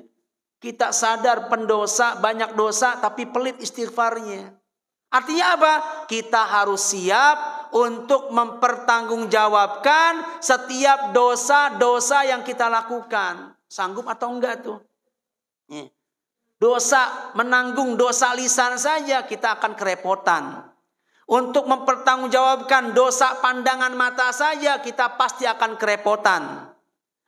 Kita sadar pendosa, banyak dosa, tapi pelit istighfarnya. Artinya apa? Kita harus siap untuk mempertanggungjawabkan setiap dosa-dosa yang kita lakukan. Sanggup atau enggak tuh? Ya. Menanggung dosa lisan saja kita akan kerepotan. untuk mempertanggungjawabkan dosa pandangan mata saja kita pasti akan kerepotan.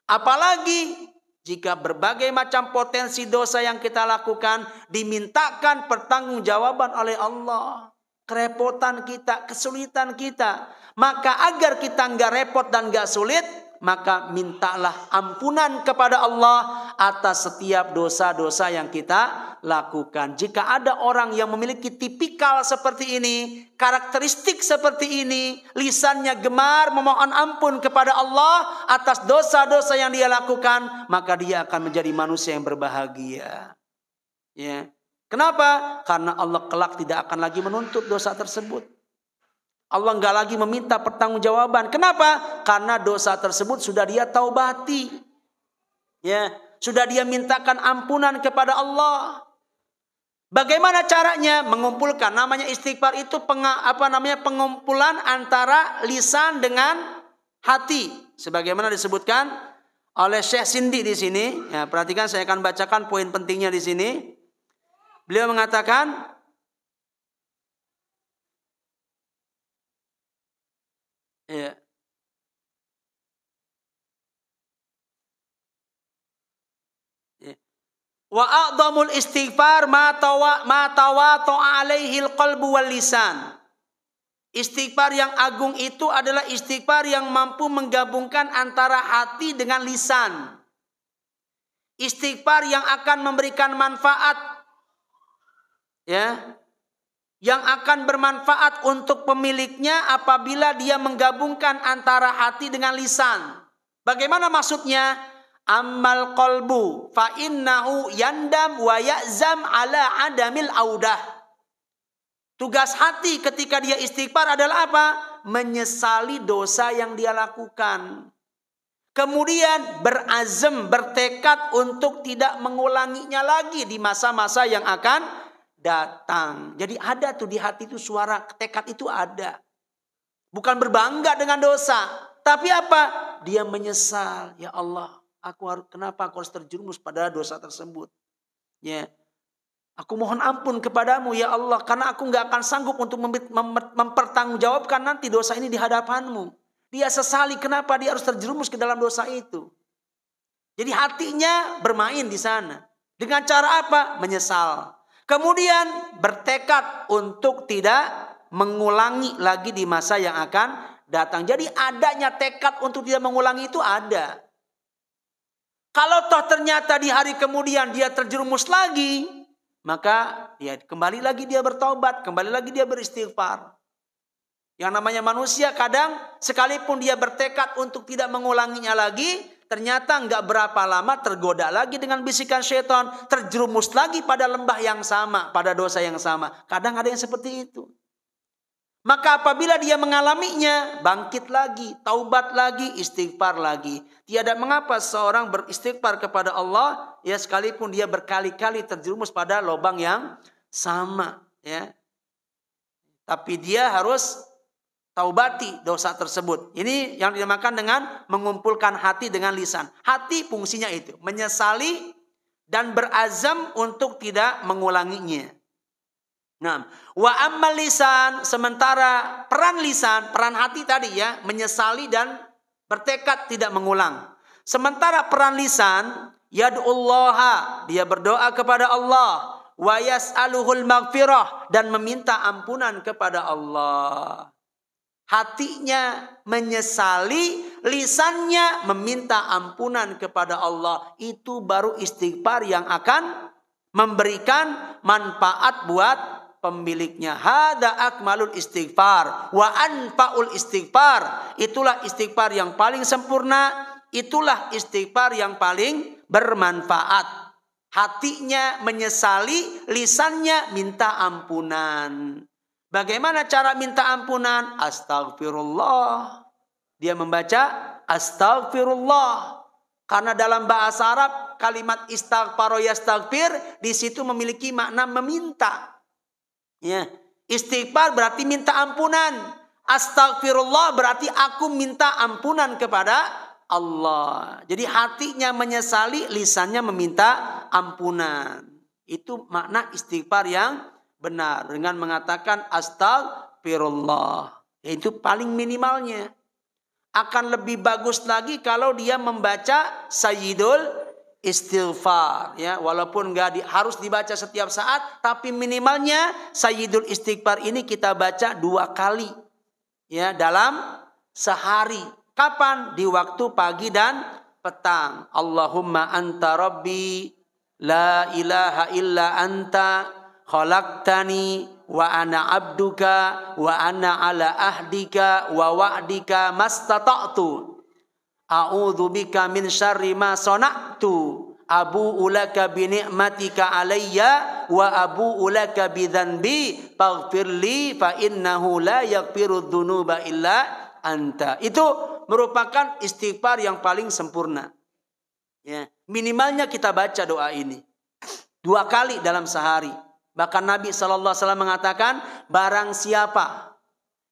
Apalagi jika berbagai macam potensi dosa yang kita lakukan dimintakan pertanggungjawaban oleh Allah. Kerepotan kita, kesulitan kita. Maka agar kita nggak repot dan nggak sulit, maka mintalah ampunan kepada Allah atas setiap dosa-dosa yang kita lakukan. Jika ada orang yang memiliki tipikal seperti ini, karakteristik seperti ini, lisannya gemar memohon ampun kepada Allah atas dosa-dosa yang dia lakukan, maka dia akan menjadi manusia yang berbahagia. Ya. Kenapa? Karena Allah kelak tidak akan lagi menuntut dosa tersebut. Allah nggak lagi meminta pertanggungjawaban. Kenapa? Karena dosa tersebut sudah dia taubati. Ya, sudah dia mintakan ampunan kepada Allah. Bagaimana caranya? Mengumpulkan, namanya istighfar itu pengumpulan antara lisan dengan hati. Sebagaimana disebutkan oleh Syekh Sindi di sini. Ya, perhatikan, saya akan bacakan poin pentingnya di sini. Beliau mengatakan, ya. Wa a'dhamul istighfar ma tawata'a alaihi al-qalbu wal lisan. Istighfar yang agung itu adalah istighfar yang mampu menggabungkan antara hati dengan lisan. Istighfar yang akan memberikan manfaat, ya, yang akan bermanfaat untuk pemiliknya apabila dia menggabungkan antara hati dengan lisan. Bagaimana maksudnya? Ammal qalbu fa innahu yandam wa ya'zam ala adamil audah. Tugas hati ketika dia istighfar adalah apa? Menyesali dosa yang dia lakukan. Kemudian berazam, bertekad untuk tidak mengulanginya lagi di masa-masa yang akan datang. Jadi ada tuh di hati itu suara tekad itu ada. Bukan berbangga dengan dosa, tapi apa? Dia menyesal. Ya Allah, kenapa aku harus terjerumus pada dosa tersebut? Ya, aku mohon ampun kepadamu ya Allah, karena aku nggak akan sanggup untuk mempertanggungjawabkan nanti dosa ini di hadapanmu. Dia sesali kenapa dia harus terjerumus ke dalam dosa itu. Jadi hatinya bermain di sana. Dengan cara apa? Menyesal. Kemudian bertekad untuk tidak mengulangi lagi di masa yang akan datang. Jadi adanya tekad untuk tidak mengulangi itu ada. Kalau toh ternyata di hari kemudian dia terjerumus lagi, maka ya kembali lagi dia bertaubat, kembali lagi dia beristighfar. Yang namanya manusia kadang sekalipun dia bertekad untuk tidak mengulanginya lagi, ternyata nggak berapa lama tergoda lagi dengan bisikan syaitan, terjerumus lagi pada lembah yang sama, pada dosa yang sama. Kadang ada yang seperti itu. Maka apabila dia mengalaminya, bangkit lagi, taubat lagi, istighfar lagi. Tiada mengapa seorang beristighfar kepada Allah, ya sekalipun dia berkali-kali terjerumus pada lubang yang sama, ya. Tapi dia harus taubati dosa tersebut. Ini yang dinamakan dengan mengumpulkan hati dengan lisan. Hati fungsinya itu, menyesali dan berazam untuk tidak mengulanginya. Nah, wa ammal lisan, sementara peran lisan, peran hati tadi ya, menyesali dan bertekad tidak mengulang. Sementara peran lisan, yad'ullaha, dia berdoa kepada Allah, wa yas'aluhul maghfirah, dan meminta ampunan kepada Allah. Hatinya menyesali, lisannya meminta ampunan kepada Allah. Itu baru istighfar yang akan memberikan manfaat buat pemiliknya. Hada akmalul istighfar wa anfaul istighfar. Itulah istighfar yang paling sempurna, itulah istighfar yang paling bermanfaat. Hatinya menyesali, lisannya minta ampunan. Bagaimana cara minta ampunan? Astagfirullah. Dia membaca astagfirullah. Karena dalam bahasa Arab kalimat istighfar yastaghfir di situ memiliki makna meminta. Ya, istighfar berarti minta ampunan. Astagfirullah berarti aku minta ampunan kepada Allah. Jadi hatinya menyesali, lisannya meminta ampunan. Itu makna istighfar yang benar. Dengan mengatakan astaghfirullah. Itu paling minimalnya. Akan lebih bagus lagi kalau dia membaca sayyidul istighfar, ya, walaupun harus dibaca setiap saat, tapi minimalnya sayyidul istighfar ini kita baca 2 kali, ya, dalam sehari. Kapan? Di waktu pagi dan petang. Allahumma anta rabbi la ilaha illa anta khalaqtani wa ana abduka wa ana ala ahdika wa wa'dika mastata'tu a'udzu bika min syarri ma sana'tu abu'u laka bi ni'matika alayya wa abu'u laka bi dzanbi faghfirli fa innahu la yaghfiru dzunuba illa anta. Itu merupakan istighfar yang paling sempurna, ya. Minimalnya kita baca doa ini 2 kali dalam sehari. Bahkan Nabi SAW mengatakan, barang siapa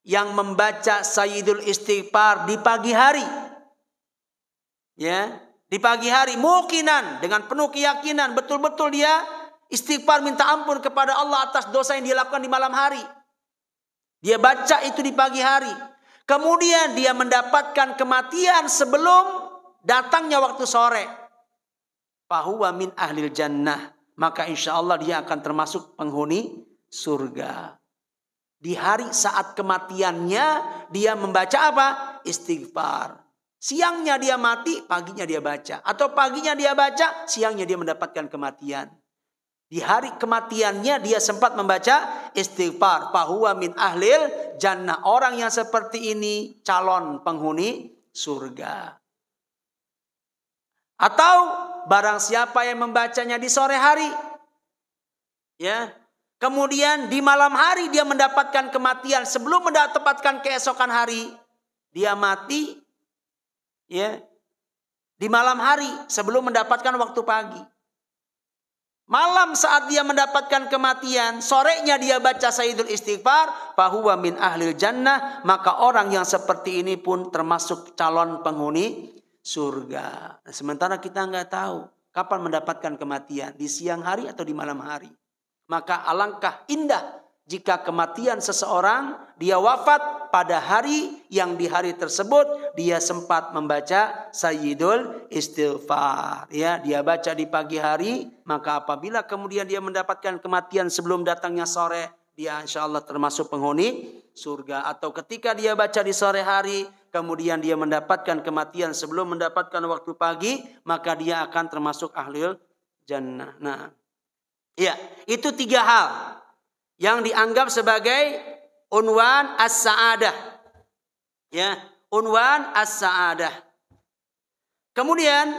yang membaca sayyidul istighfar di pagi hari, ya, di pagi hari, mukinan, dengan penuh keyakinan, betul-betul dia istighfar minta ampun kepada Allah atas dosa yang dia lakukan di malam hari. Dia baca itu di pagi hari. Kemudian dia mendapatkan kematian sebelum datangnya waktu sore. Fahuwa min ahlil jannah. Maka insya Allah dia akan termasuk penghuni surga. Di hari saat kematiannya dia membaca apa? Istighfar. Siangnya dia mati, paginya dia baca. Atau paginya dia baca, siangnya dia mendapatkan kematian. Di hari kematiannya dia sempat membaca istighfar. Fahuwa min ahlil jannah. Orang yang seperti ini calon penghuni surga. Atau barang siapa yang membacanya di sore hari, ya, kemudian di malam hari dia mendapatkan kematian sebelum mendapatkan keesokan hari, dia mati, ya, di malam hari sebelum mendapatkan waktu pagi. Malam saat dia mendapatkan kematian, sorenya dia baca sayyidul istighfar, fahuwa min ahlil jannah, maka orang yang seperti ini pun termasuk calon penghuni surga. Sementara kita nggak tahu kapan mendapatkan kematian, di siang hari atau di malam hari. Maka alangkah indah jika kematian seseorang dia wafat pada hari yang di hari tersebut dia sempat membaca sayyidul istighfar, ya, dia baca di pagi hari, maka apabila kemudian dia mendapatkan kematian sebelum datangnya sore, dia insyaallah termasuk penghuni surga. Atau ketika dia baca di sore hari kemudian dia mendapatkan kematian sebelum mendapatkan waktu pagi, maka dia akan termasuk ahlul jannah. Nah, ya, itu 3 hal yang dianggap sebagai unwan as-sa'adah, ya, unwan as-sa'adah. Kemudian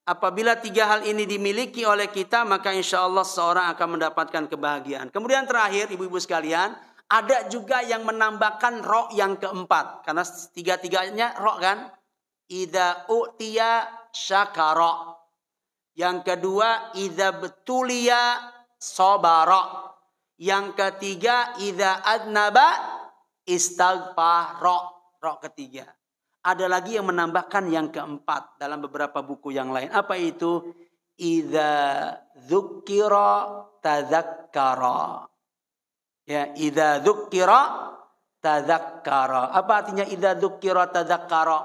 apabila 3 hal ini dimiliki oleh kita, maka insya Allah seorang akan mendapatkan kebahagiaan. Kemudian terakhir, ibu-ibu sekalian, ada juga yang menambahkan ro yang keempat. Karena 3-tiganya ro kan. Idza u'tiya syakara. Yang kedua, idza betulia sabara. Yang ketiga, idza adnaba istaghfara. Ro ketiga. Ada lagi yang menambahkan yang keempat dalam beberapa buku yang lain. Apa itu? Idza dzukira tadzakkara. Ya, idza dzukira tadzakkara. Apa artinya idza dzukira tadzakkara?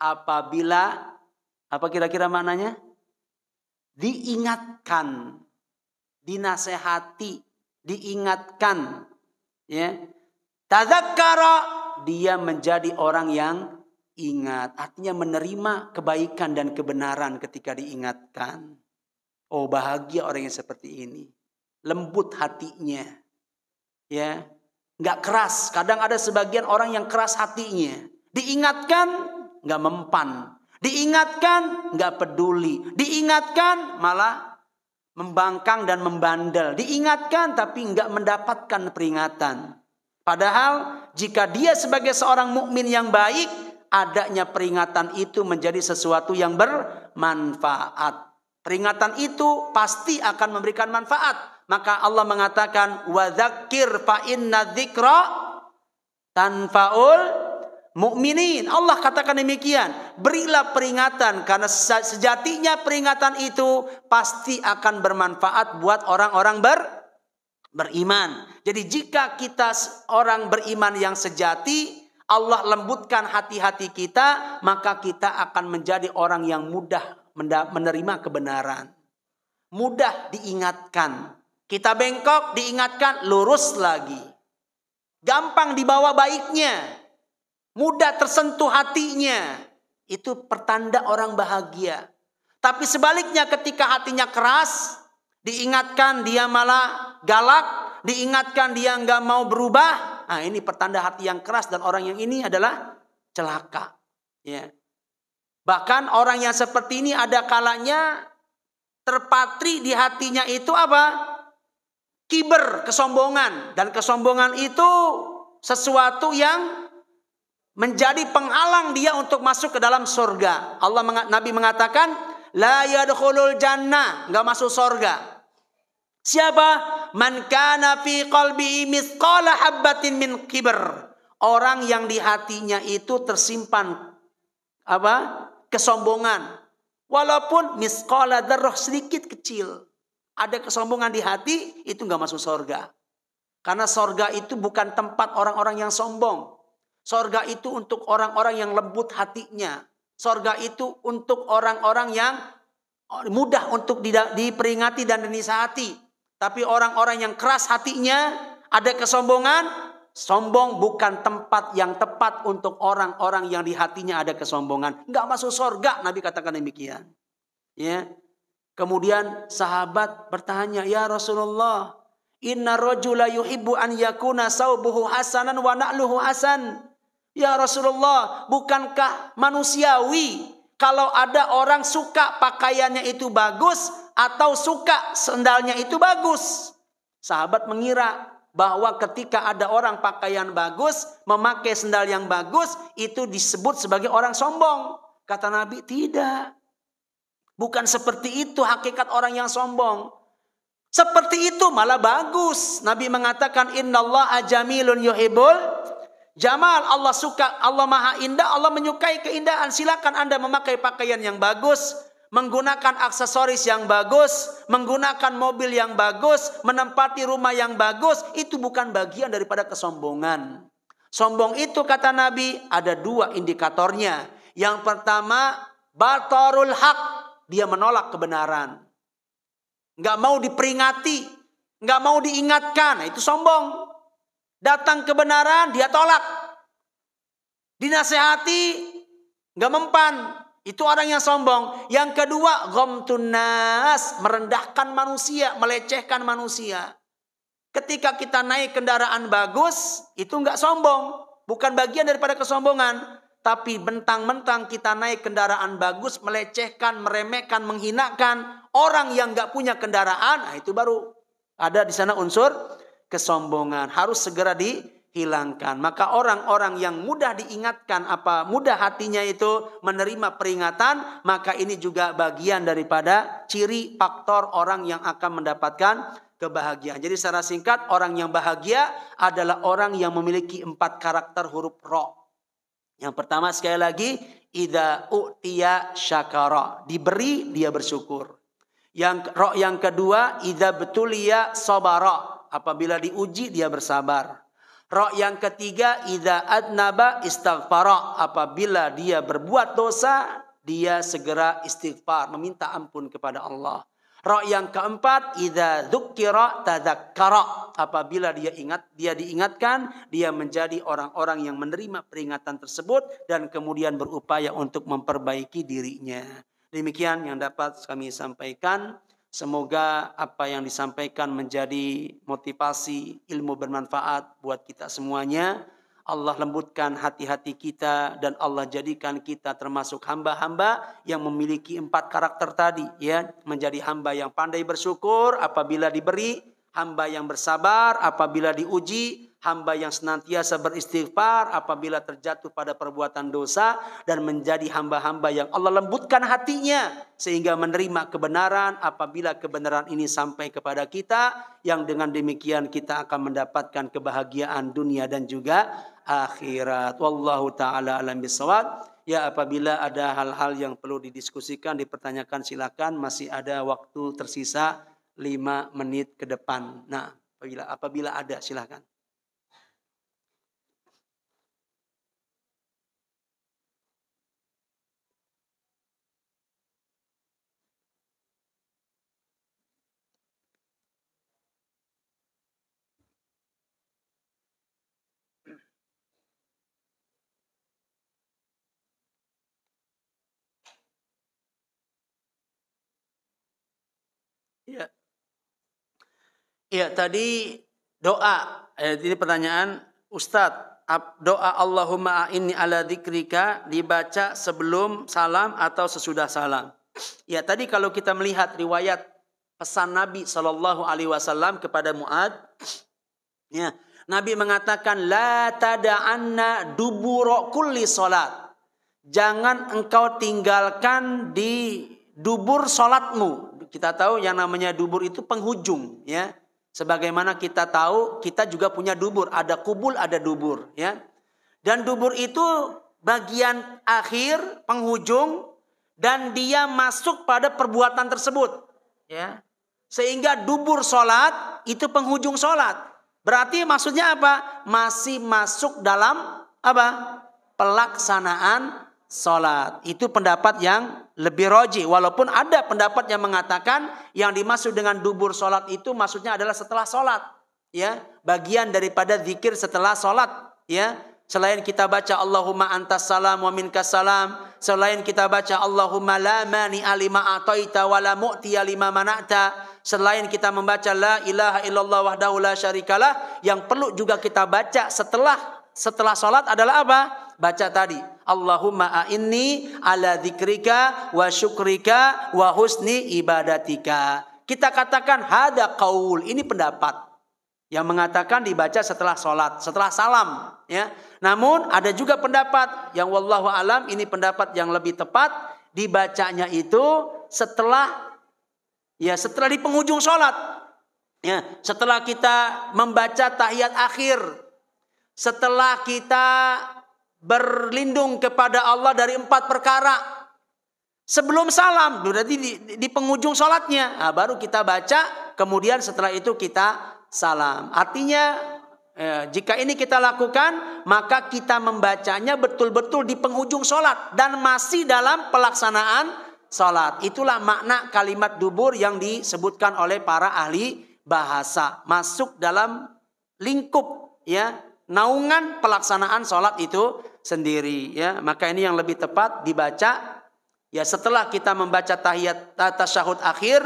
Apabila, apa kira-kira maknanya? Diingatkan, dinasehati, diingatkan, ya. Tadzakkara, dia menjadi orang yang ingat, artinya menerima kebaikan dan kebenaran ketika diingatkan. Oh, bahagia orang yang seperti ini. Lembut hatinya. Ya, nggak keras. Kadang ada sebagian orang yang keras hatinya. Diingatkan nggak mempan. Diingatkan nggak peduli. Diingatkan malah membangkang dan membandel. Diingatkan tapi nggak mendapatkan peringatan. Padahal jika dia sebagai seorang mukmin yang baik, adanya peringatan itu menjadi sesuatu yang bermanfaat. Peringatan itu pasti akan memberikan manfaat. Maka Allah mengatakan wa dzakir fa inna dzikra tanfaul mu'minin. Allah katakan demikian. Berilah peringatan karena sejatinya peringatan itu pasti akan bermanfaat buat orang-orang beriman. Jadi jika kita orang beriman yang sejati, Allah lembutkan hati-hati kita, maka kita akan menjadi orang yang mudah menerima kebenaran. Mudah diingatkan. Kita bengkok, diingatkan, lurus lagi. Gampang dibawa baiknya. Mudah tersentuh hatinya. Itu pertanda orang bahagia. Tapi sebaliknya ketika hatinya keras, diingatkan dia malah galak, diingatkan dia nggak mau berubah. Nah, ini pertanda hati yang keras dan orang yang ini adalah celaka. Ya. Bahkan orang yang seperti ini ada kalanya terpatri di hatinya itu apa? Kiber, kesombongan. Dan kesombongan itu sesuatu yang menjadi penghalang dia untuk masuk ke dalam surga. Nabi mengatakan, la yadkhulul jannah, enggak masuk surga. Siapa? Man kana fi qalbihi mithqala habbatin min kibr. Orang yang di hatinya itu tersimpan apa? Kesombongan. Walaupun mithqala dzarrah, sedikit kecil. Ada kesombongan di hati, itu enggak masuk surga. Karena surga itu bukan tempat orang-orang yang sombong. Surga itu untuk orang-orang yang lembut hatinya. Surga itu untuk orang-orang yang mudah untuk diperingati dan dinasihati. Tapi orang-orang yang keras hatinya, ada kesombongan, sombong bukan tempat yang tepat untuk orang-orang yang di hatinya ada kesombongan. Enggak masuk surga, Nabi katakan demikian. Ya. Kemudian sahabat bertanya, ya Rasulullah, inna rajula yuhibbu an yakuna saubuhu hasanan wa na'luhu hasan. Ya Rasulullah, bukankah manusiawi kalau ada orang suka pakaiannya itu bagus atau suka sendalnya itu bagus? Sahabat mengira bahwa ketika ada orang pakaian bagus, memakai sendal yang bagus, itu disebut sebagai orang sombong. Kata Nabi, tidak. Bukan seperti itu hakikat orang yang sombong. Seperti itu malah bagus. Nabi mengatakan, innallaha jamilun yuhibbul jamal. Allah suka, Allah maha indah, Allah menyukai keindahan. Silakan Anda memakai pakaian yang bagus, menggunakan aksesoris yang bagus, menggunakan mobil yang bagus, menempati rumah yang bagus. Itu bukan bagian daripada kesombongan. Sombong itu kata Nabi ada dua indikatornya. Yang pertama, batarul haq. Dia menolak kebenaran. Nggak mau diperingati, nggak mau diingatkan. Nah, itu sombong. Datang kebenaran, dia tolak. Dinasehati, nggak mempan. Itu orang yang sombong. Yang kedua, ghamtun nas, merendahkan manusia, melecehkan manusia. Ketika kita naik kendaraan bagus, itu nggak sombong. Bukan bagian daripada kesombongan. Tapi mentang-mentang kita naik kendaraan bagus, melecehkan, meremehkan, menghinakan orang yang nggak punya kendaraan, nah itu baru ada di sana unsur kesombongan. Harus segera dihilangkan. Maka orang-orang yang mudah diingatkan, mudah hatinya itu menerima peringatan, maka ini juga bagian daripada ciri faktor orang yang akan mendapatkan kebahagiaan. Jadi secara singkat, orang yang bahagia adalah orang yang memiliki 4 karakter huruf ro. Yang pertama sekali lagi, idza u'tiya syakara, diberi dia bersyukur. Yang kedua, idza betuliya sabara, apabila diuji dia bersabar. Yang ketiga, idza adnaba istighfara, apabila dia berbuat dosa dia segera istighfar, meminta ampun kepada Allah. Yang keempat, idza dzukira tadzakkara, apabila dia diingatkan, dia menjadi orang-orang yang menerima peringatan tersebut dan kemudian berupaya untuk memperbaiki dirinya. Demikian yang dapat kami sampaikan. Semoga apa yang disampaikan menjadi motivasi, ilmu bermanfaat buat kita semuanya. Allah lembutkan hati-hati kita dan Allah jadikan kita termasuk hamba-hamba yang memiliki 4 karakter tadi, ya, menjadi hamba yang pandai bersyukur apabila diberi, hamba yang bersabar apabila diuji, hamba yang senantiasa beristighfar apabila terjatuh pada perbuatan dosa, dan menjadi hamba-hamba yang Allah lembutkan hatinya sehingga menerima kebenaran apabila kebenaran ini sampai kepada kita, yang dengan demikian kita akan mendapatkan kebahagiaan dunia dan juga akhirat. Wallahu ta'ala alam bisawab. Ya, apabila ada hal-hal yang perlu didiskusikan, dipertanyakan, silakan. Masih ada waktu tersisa 5 menit ke depan. Nah, Apabila ada, silakan. Ya. Ya, tadi doa. Ini pertanyaan Ustadz. Doa Allahumma a'inni ala dzikrika dibaca sebelum salam atau sesudah salam. Ya, tadi kalau kita melihat riwayat pesan Nabi SAW kepada Mu'adz, ya, Nabi mengatakan la tada'anna dubura kulli salat. Jangan engkau tinggalkan di dubur salatmu. Kita tahu yang namanya dubur itu penghujung, ya. Sebagaimana kita tahu, kita juga punya dubur, ada kubul, ada dubur, ya. Dan dubur itu bagian akhir, penghujung, dan dia masuk pada perbuatan tersebut, ya. Sehingga dubur sholat itu penghujung sholat. Berarti maksudnya apa? Masih masuk dalam apa? Pelaksanaan sholat. Itu pendapat yang lebih roji. Walaupun ada pendapat yang mengatakan yang dimaksud dengan dubur sholat itu maksudnya adalah setelah sholat, ya, bagian daripada zikir setelah sholat, ya. Selain kita baca Allahumma antas salam wa minkas salam, selain kita baca Allahumma la mani'a lima a'taita wa la mu'tiya lima mana'ta, selain kita membaca la ilaha illallah wahdahu la syarikalah, yang perlu juga kita baca setelah sholat adalah apa? Baca tadi Allahumma a'inni ala dzikrika wa syukrika wa husni ibadatika. Kita katakan hada qaul, ini pendapat yang mengatakan dibaca setelah sholat, setelah salam, ya. Namun ada juga pendapat yang wallahu alam, ini pendapat yang lebih tepat, dibacanya itu setelah di penghujung sholat, ya. Setelah kita membaca tahiyat akhir, setelah kita berlindung kepada Allah dari 4 perkara, sebelum salam, berarti di penghujung sholatnya, nah, baru kita baca, kemudian setelah itu kita salam. Artinya jika ini kita lakukan, maka kita membacanya betul-betul di penghujung sholat dan masih dalam pelaksanaan sholat. Itulah makna kalimat dubur yang disebutkan oleh para ahli bahasa, masuk dalam lingkup, ya, naungan pelaksanaan sholat itu sendiri, ya. Maka ini yang lebih tepat dibaca, ya, setelah kita membaca tahiyat tasyahud akhir,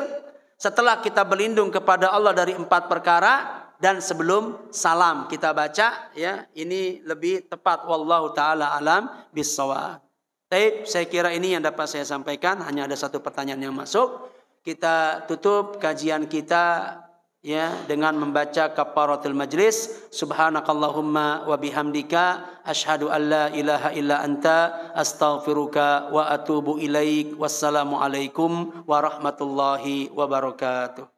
setelah kita berlindung kepada Allah dari 4 perkara, dan sebelum salam kita baca, ya. Ini lebih tepat, wallahu taala alam bissawab. Baik, saya kira ini yang dapat saya sampaikan. Hanya ada satu pertanyaan yang masuk. Kita tutup kajian kita, ya, dengan membaca kafaratul majlis. Subhanakallahumma wa bihamdika asyhadu an la ilaha illa anta astaghfiruka wa atubu ilaik. Wassalamualaikum warahmatullahi wabarakatuh.